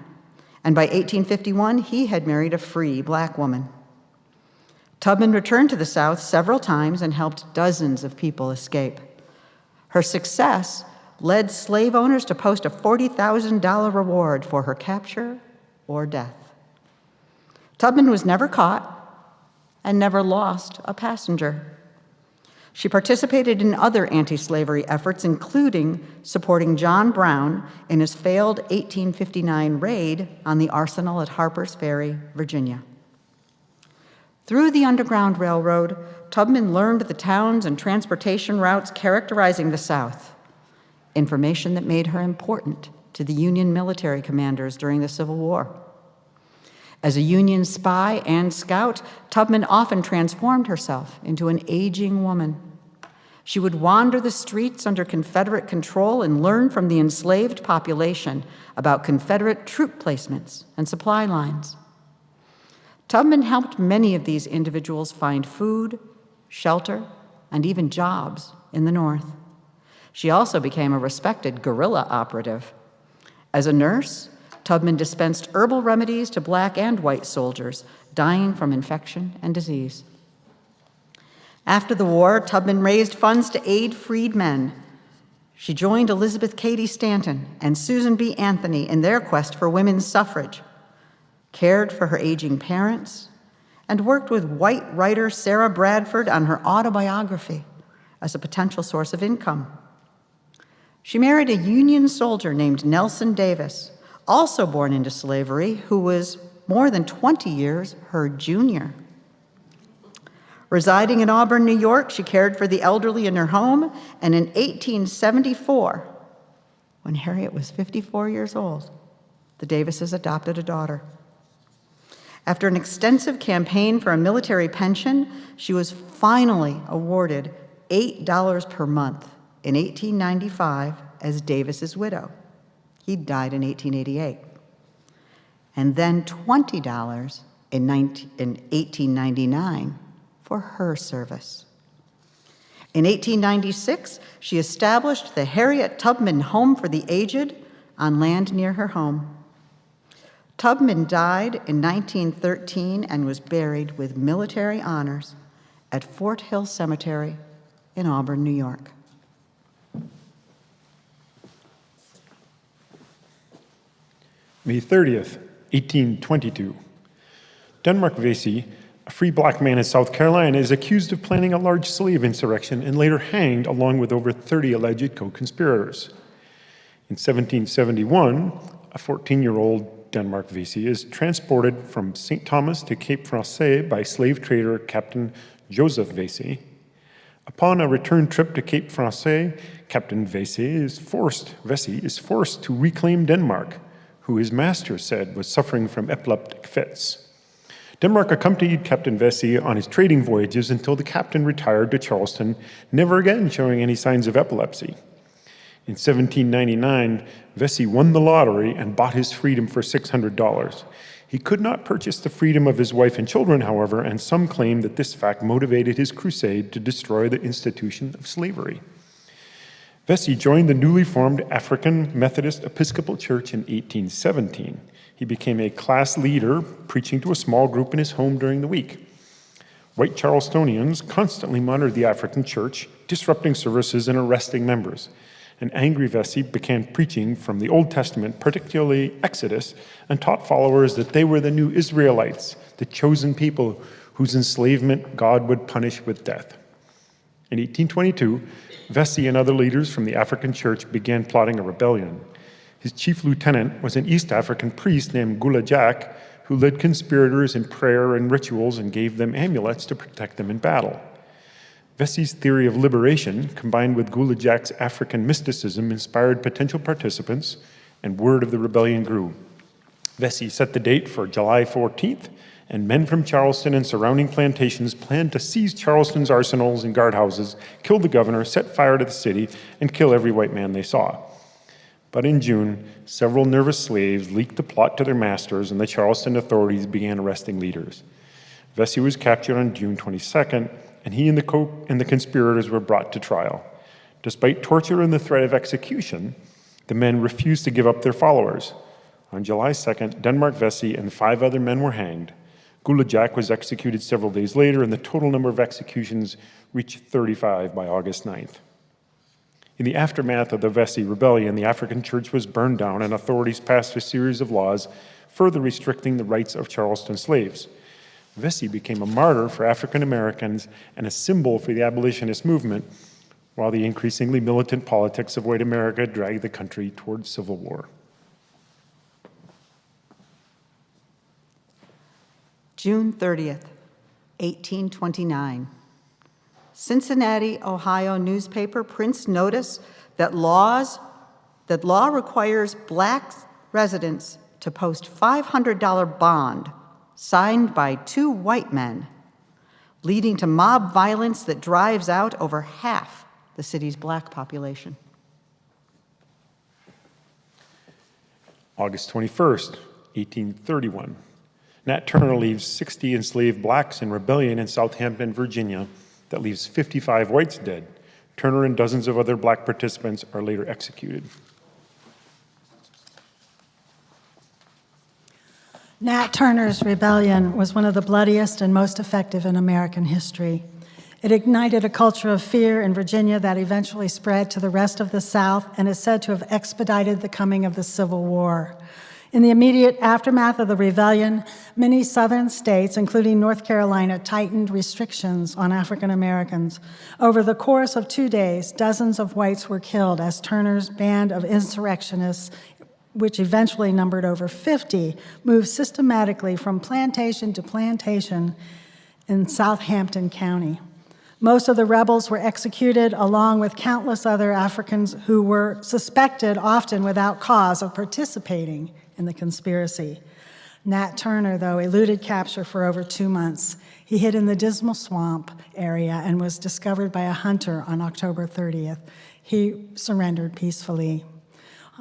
and by 1851, he had married a free black woman. Tubman returned to the South several times and helped dozens of people escape. Her success led slave owners to post a $40,000 reward for her capture or death. Tubman was never caught and never lost a passenger. She participated in other anti-slavery efforts, including supporting John Brown in his failed 1859 raid on the arsenal at Harper's Ferry, Virginia. Through the Underground Railroad, Tubman learned the towns and transportation routes characterizing the South, information that made her important to the Union military commanders during the Civil War. As a Union spy and scout, Tubman often transformed herself into an aging woman. She would wander the streets under Confederate control and learn from the enslaved population about Confederate troop placements and supply lines. Tubman helped many of these individuals find food, shelter, and even jobs in the North. She also became a respected guerrilla operative. As a nurse, Tubman dispensed herbal remedies to black and white soldiers dying from infection and disease. After the war, Tubman raised funds to aid freed men. She joined Elizabeth Cady Stanton and Susan B. Anthony in their quest for women's suffrage, cared for her aging parents, and worked with white writer Sarah Bradford on her autobiography as a potential source of income. She married a Union soldier named Nelson Davis, also born into slavery, who was more than 20 years her junior. Residing in Auburn, New York, she cared for the elderly in her home, and in 1874, when Harriet was 54 years old, the Davises adopted a daughter. After an extensive campaign for a military pension, she was finally awarded $8 per month in 1895 as Davis's widow. He died in 1888. And then $20 in 1899 for her service. In 1896, she established the Harriet Tubman Home for the Aged on land near her home. Tubman died in 1913 and was buried with military honors at Fort Hill Cemetery in Auburn, New York. May 30th, 1822. Denmark Vesey, a free black man in South Carolina, is accused of planning a large slave insurrection and later hanged along with over 30 alleged co-conspirators. In 1771, a 14-year-old Denmark Vesey is transported from St. Thomas to Cape Français by slave trader Captain Joseph Vesey. Upon a return trip to Cape Français, Captain Vesey is forced to reclaim Denmark, who his master said was suffering from epileptic fits. Denmark accompanied Captain Vesey on his trading voyages until the captain retired to Charleston, never again showing any signs of epilepsy. In 1799, Vesey won the lottery and bought his freedom for $600. He could not purchase the freedom of his wife and children, however, and some claim that this fact motivated his crusade to destroy the institution of slavery. Vesey joined the newly formed African Methodist Episcopal Church in 1817. He became a class leader, preaching to a small group in his home during the week. White Charlestonians constantly monitored the African church, disrupting services and arresting members. An angry Vesey began preaching from the Old Testament, particularly Exodus, and taught followers that they were the new Israelites, the chosen people whose enslavement God would punish with death. In 1822, Vesey and other leaders from the African church began plotting a rebellion. His chief lieutenant was an East African priest named Gula Jack, who led conspirators in prayer and rituals and gave them amulets to protect them in battle. Vesey's theory of liberation, combined with Gula Jack's African mysticism, inspired potential participants, and word of the rebellion grew. Vesey set the date for July 14th, and men from Charleston and surrounding plantations planned to seize Charleston's arsenals and guardhouses, kill the governor, set fire to the city, and kill every white man they saw. But in June, several nervous slaves leaked the plot to their masters, and the Charleston authorities began arresting leaders. Vesey was captured on June 22nd, and he and the conspirators were brought to trial. Despite torture and the threat of execution, the men refused to give up their followers. On July 2nd, Denmark Vesey and 5 other men were hanged. Gula Jack was executed several days later, and the total number of executions reached 35 by August 9th. In the aftermath of the Vesey Rebellion, the African church was burned down, and authorities passed a series of laws further restricting the rights of Charleston slaves. Vesey became a martyr for African Americans and a symbol for the abolitionist movement, while the increasingly militant politics of white America dragged the country toward civil war. June 30th, 1829. Cincinnati, Ohio newspaper prints notice that law requires black residents to post $500 bond signed by 2 white men, leading to mob violence that drives out over half the city's black population. August 21st, 1831. Nat Turner leaves 60 enslaved blacks in rebellion in Southampton, Virginia, that leaves 55 whites dead. Turner and dozens of other black participants are later executed. Nat Turner's rebellion was one of the bloodiest and most effective in American history. It ignited a culture of fear in Virginia that eventually spread to the rest of the South and is said to have expedited the coming of the Civil War. In the immediate aftermath of the rebellion, many southern states, including North Carolina, tightened restrictions on African Americans. Over the course of 2 days, dozens of whites were killed as Turner's band of insurrectionists, which eventually numbered over 50, moved systematically from plantation to plantation in Southampton County. Most of the rebels were executed along with countless other Africans who were suspected, often without cause, of participating in the conspiracy. Nat Turner, though, eluded capture for over 2 months. He hid in the Dismal Swamp area and was discovered by a hunter on October 30th. He surrendered peacefully.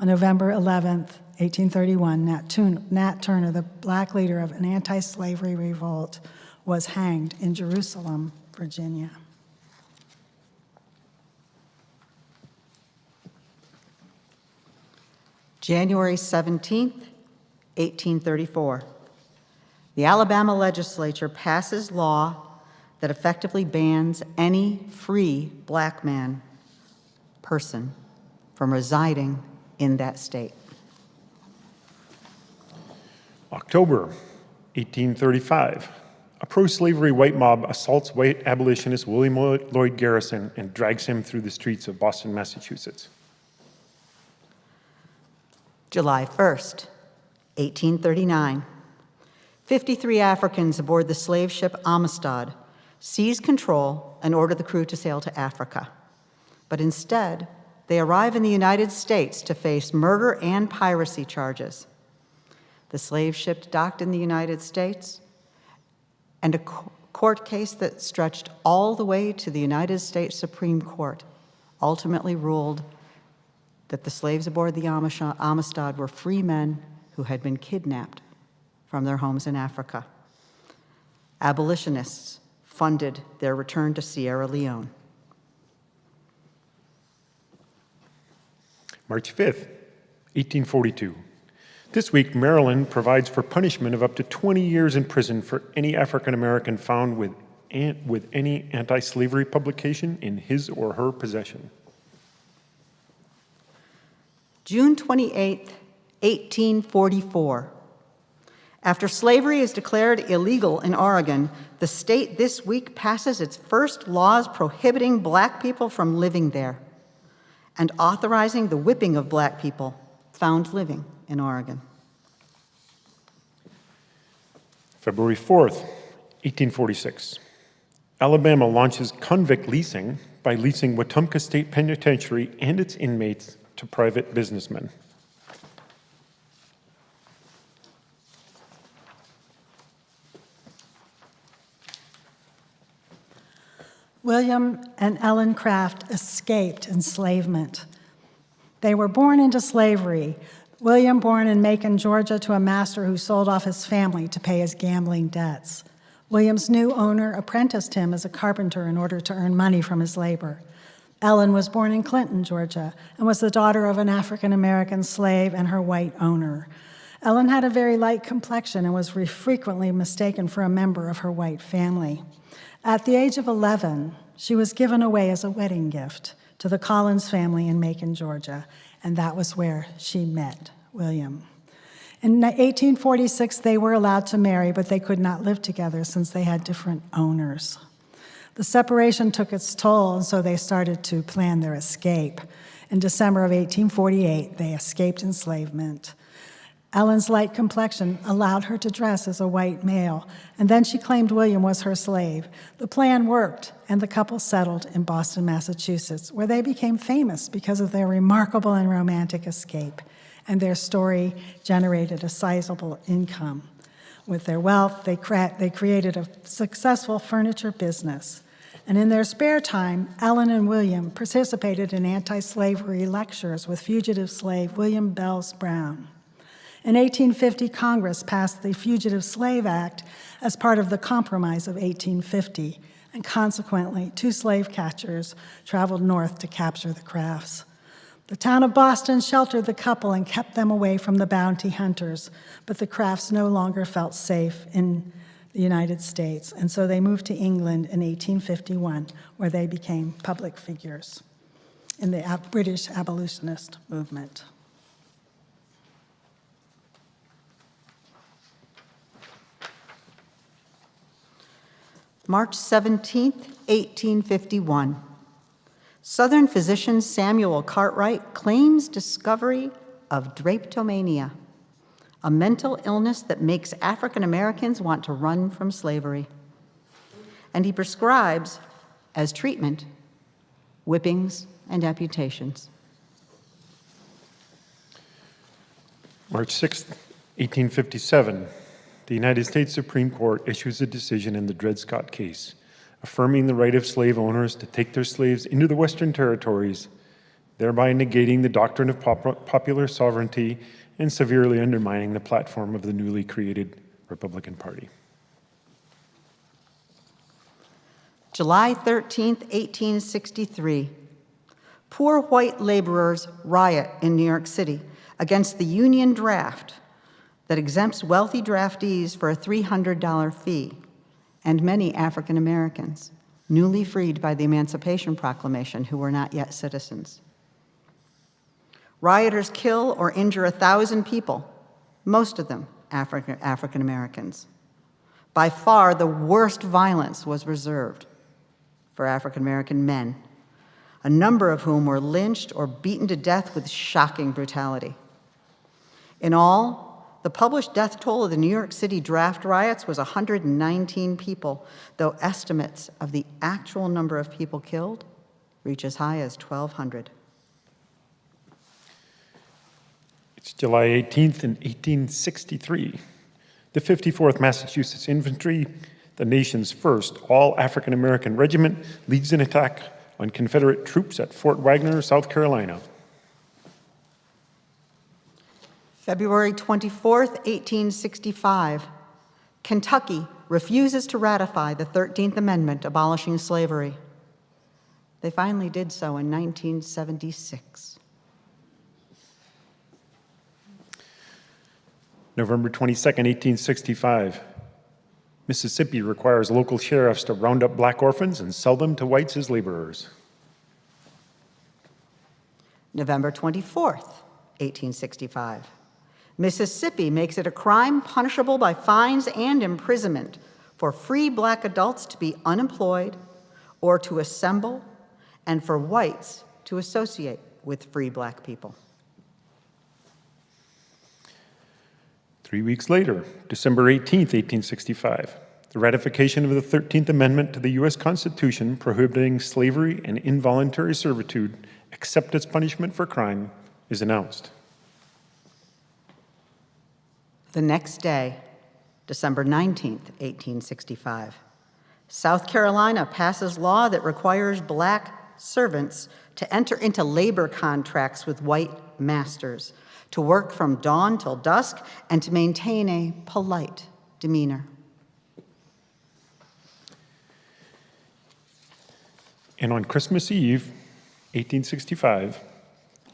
On November 11th, 1831, Nat Turner, the black leader of an anti-slavery revolt, was hanged in Jerusalem, Virginia. January 17th, 1834. The Alabama legislature passes law that effectively bans any free black person from residing in that state. October 1835. A pro-slavery white mob assaults white abolitionist William Lloyd Garrison and drags him through the streets of Boston, Massachusetts. July 1st, 1839. 53 Africans aboard the slave ship Amistad seize control and order the crew to sail to Africa. But instead, they arrive in the United States to face murder and piracy charges. The slave ship docked in the United States, and a court case that stretched all the way to the United States Supreme Court ultimately ruled that the slaves aboard the Amistad were free men who had been kidnapped from their homes in Africa. Abolitionists funded their return to Sierra Leone. March 5th, 1842. This week, Maryland provides for punishment of up to 20 years in prison for any African American found with any anti-slavery publication in his or her possession. June 28, 1844. After slavery is declared illegal in Oregon, the state this week passes its first laws prohibiting black people from living there and authorizing the whipping of black people found living in Oregon. February 4th, 1846. Alabama launches convict leasing by leasing Wetumpka State Penitentiary and its inmates to private businessmen. William and Ellen Craft escaped enslavement. They were born into slavery. William born in Macon, Georgia, to a master who sold off his family to pay his gambling debts. William's new owner apprenticed him as a carpenter in order to earn money from his labor. Ellen was born in Clinton, Georgia, and was the daughter of an African-American slave and her white owner. Ellen had a very light complexion and was frequently mistaken for a member of her white family. At the age of 11, she was given away as a wedding gift to the Collins family in Macon, Georgia, and that was where she met William. In 1846, they were allowed to marry, but they could not live together since they had different owners. The separation took its toll, and so they started to plan their escape. In December of 1848, they escaped enslavement. Ellen's light complexion allowed her to dress as a white male, and then she claimed William was her slave. The plan worked, and the couple settled in Boston, Massachusetts, where they became famous because of their remarkable and romantic escape, and their story generated a sizable income. With their wealth, they created a successful furniture business. And in their spare time, Ellen and William participated in anti-slavery lectures with fugitive slave William Bells Brown. In 1850, Congress passed the Fugitive Slave Act as part of the Compromise of 1850, and consequently, 2 slave catchers traveled north to capture the Crafts. The town of Boston sheltered the couple and kept them away from the bounty hunters, but the Crafts no longer felt safe in the United States, and so they moved to England in 1851, where they became public figures in the British abolitionist movement. March 17, 1851. Southern physician Samuel Cartwright claims discovery of drapetomania, a mental illness that makes African Americans want to run from slavery. And he prescribes, as treatment, whippings and amputations. March 6th, 1857. the United States Supreme Court issues a decision in the Dred Scott case, affirming the right of slave owners to take their slaves into the Western Territories, thereby negating the doctrine of popular sovereignty and severely undermining the platform of the newly created Republican Party. July 13th, 1863. Poor white laborers riot in New York City against the union draft that exempts wealthy draftees for a $300 fee, and many African Americans, newly freed by the Emancipation Proclamation, who were not yet citizens. Rioters kill or injure 1,000 people, most of them African Americans. By far, the worst violence was reserved for African American men, a number of whom were lynched or beaten to death with shocking brutality. In all, the published death toll of the New York City draft riots was 119 people, though estimates of the actual number of people killed reach as high as 1,200. It's July 18th in 1863. The 54th Massachusetts Infantry, the nation's first all-African-American regiment, leads an attack on Confederate troops at Fort Wagner, South Carolina. February 24th, 1865. Kentucky refuses to ratify the 13th Amendment abolishing slavery. They finally did so in 1976. November 22nd, 1865. Mississippi requires local sheriffs to round up black orphans and sell them to whites as laborers. November 24th, 1865. Mississippi makes it a crime punishable by fines and imprisonment for free black adults to be unemployed or to assemble, and for whites to associate with free black people. 3 weeks later, December 18th, 1865, the ratification of the 13th Amendment to the U.S. Constitution prohibiting slavery and involuntary servitude, except as punishment for crime, is announced. The next day, December 19th, 1865, South Carolina passes law that requires black servants to enter into labor contracts with white masters, to work from dawn till dusk, and to maintain a polite demeanor. And on Christmas Eve, 1865,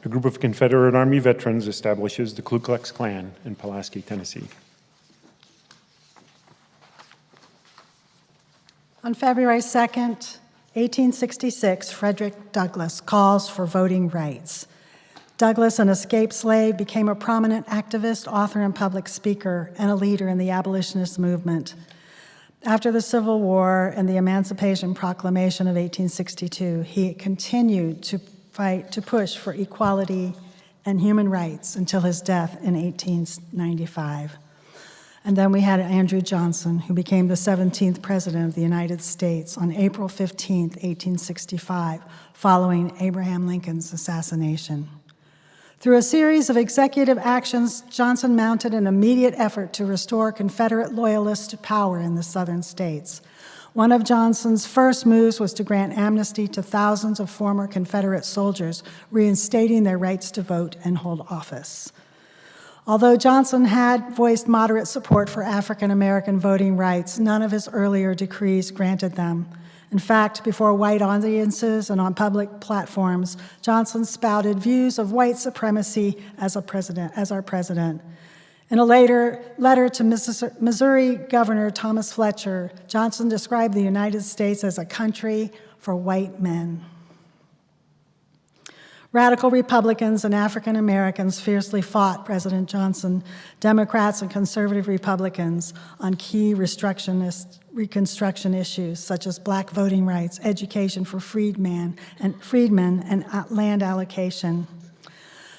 a group of Confederate Army veterans establishes the Ku Klux Klan in Pulaski, Tennessee. On February 2nd, 1866, Frederick Douglass calls for voting rights. Douglass, an escaped slave, became a prominent activist, author, and public speaker, and a leader in the abolitionist movement. After the Civil War and the Emancipation Proclamation of 1862, he continued to fight to push for equality and human rights until his death in 1895. And then we had Andrew Johnson, who became the 17th President of the United States on April 15, 1865, following Abraham Lincoln's assassination. Through a series of executive actions, Johnson mounted an immediate effort to restore Confederate loyalists to power in the southern states. One of Johnson's first moves was to grant amnesty to thousands of former Confederate soldiers, reinstating their rights to vote and hold office. Although Johnson had voiced moderate support for African American voting rights, none of his earlier decrees granted them. In fact, before white audiences and on public platforms, Johnson spouted views of white supremacy as our president. In a later letter to Missouri Governor Thomas Fletcher, Johnson described the United States as a country for white men. Radical Republicans and African Americans fiercely fought President Johnson, Democrats and conservative Republicans, on key Reconstruction issues such as black voting rights, education for freedmen, and land allocation.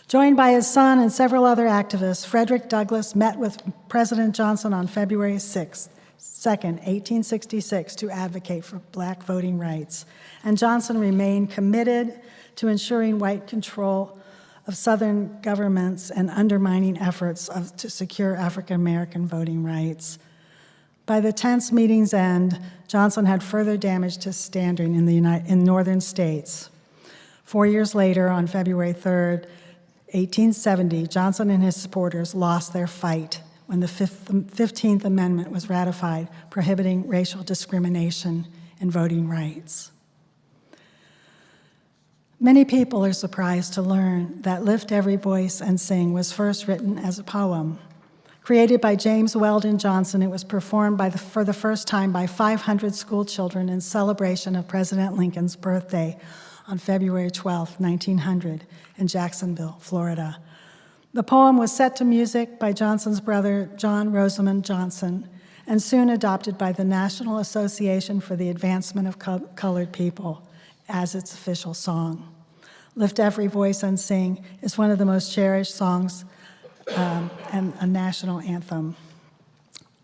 Joined by his son and several other activists, Frederick Douglass met with President Johnson on February 2nd, 1866, to advocate for black voting rights. And Johnson remained committed to ensuring white control of Southern governments and undermining efforts to secure African American voting rights. By the tense meeting's end, Johnson had further damaged his standing in northern states. 4 years later, on February 3rd, 1870, Johnson and his supporters lost their fight when the 15th Amendment was ratified, prohibiting racial discrimination in voting rights. Many people are surprised to learn that Lift Every Voice and Sing was first written as a poem. Created by James Weldon Johnson, it was performed for the first time by 500 school children in celebration of President Lincoln's birthday on February 12, 1900, in Jacksonville, Florida. The poem was set to music by Johnson's brother, John Rosamond Johnson, and soon adopted by the National Association for the Advancement of Colored People as its official song. Lift Every Voice and Sing is one of the most cherished songs and a national anthem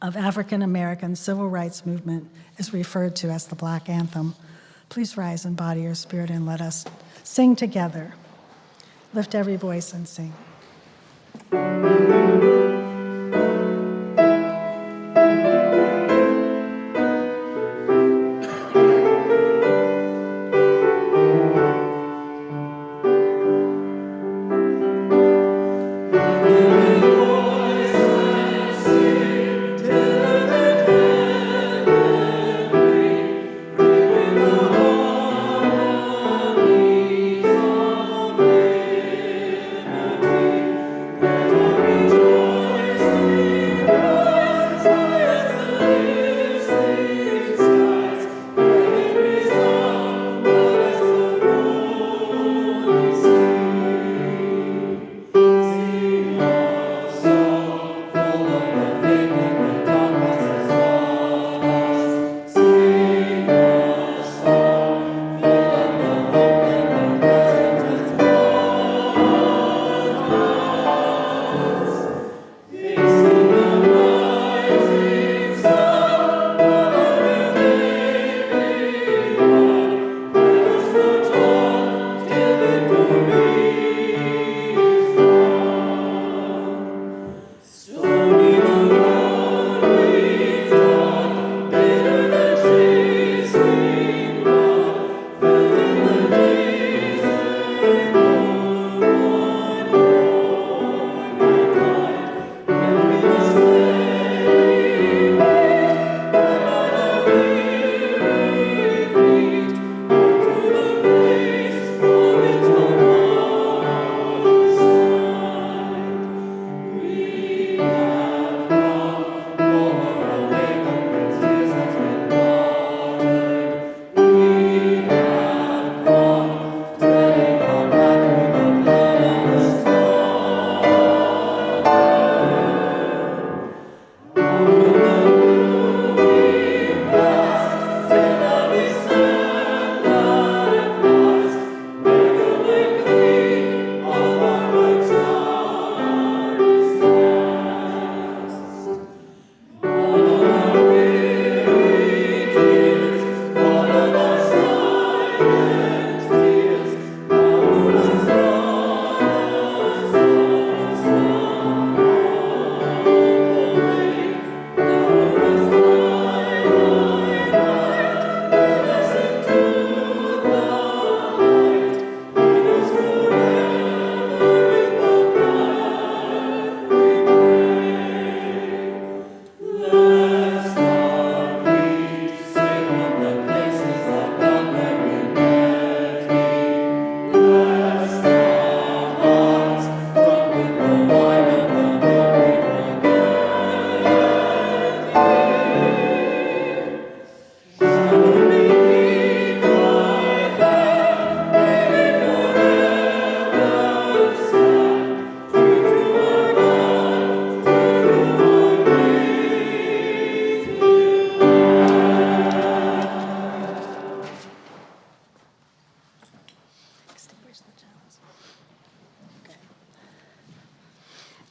of African American civil rights movement, is referred to as the Black Anthem. Please rise in body or spirit and let us sing together. Lift every voice and sing.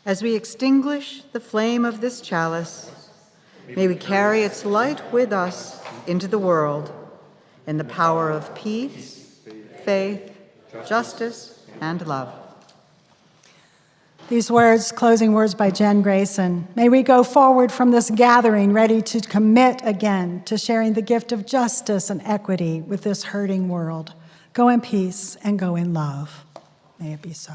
As we extinguish the flame of this chalice, may we carry its light with us into the world in the power of peace, faith, justice, and love. These words, closing words by Jen Grayson. May we go forward from this gathering ready to commit again to sharing the gift of justice and equity with this hurting world. Go in peace and go in love. May it be so.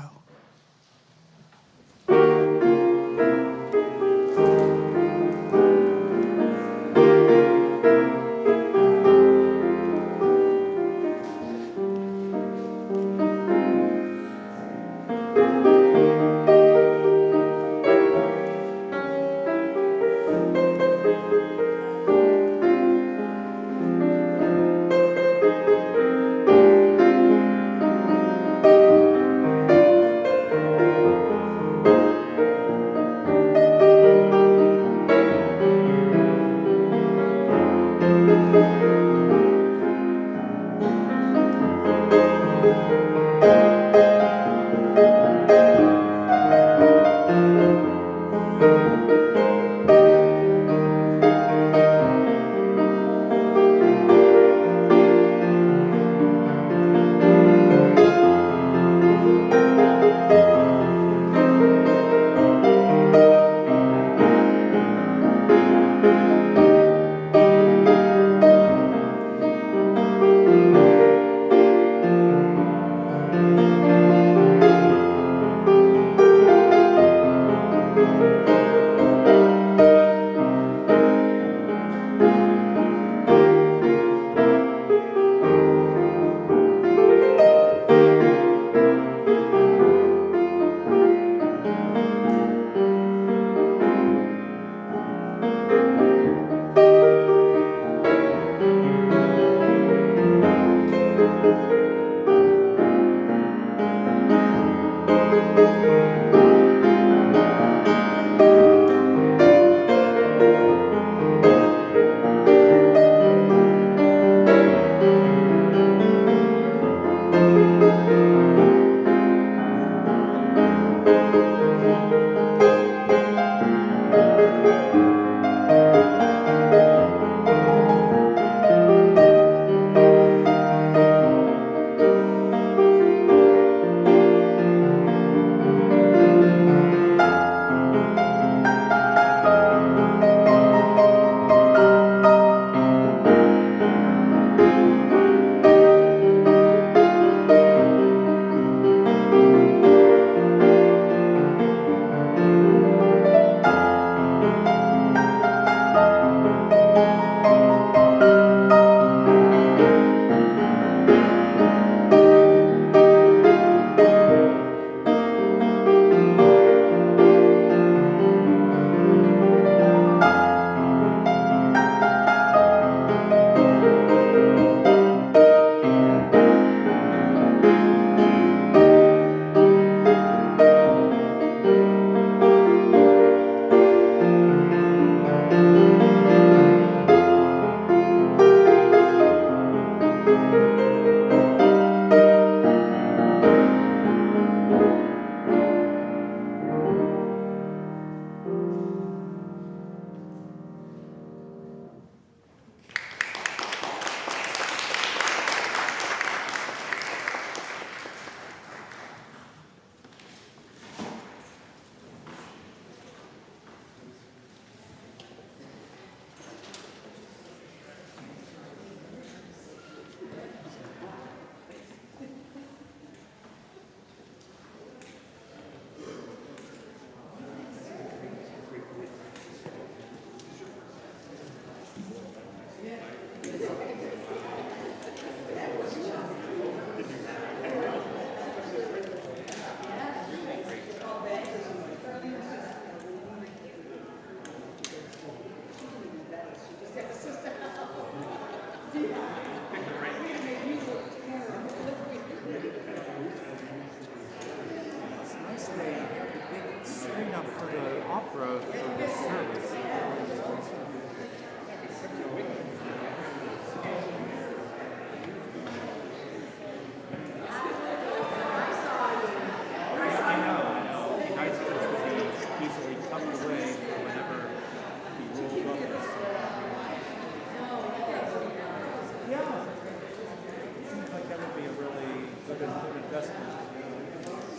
investment.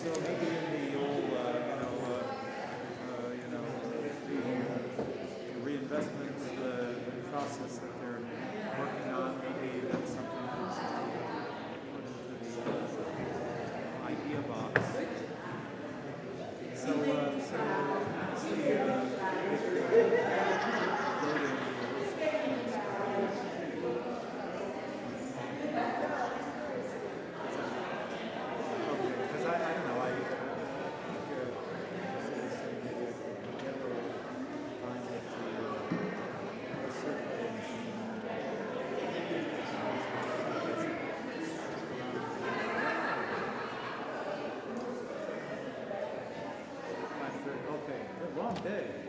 So maybe in the old, Okay.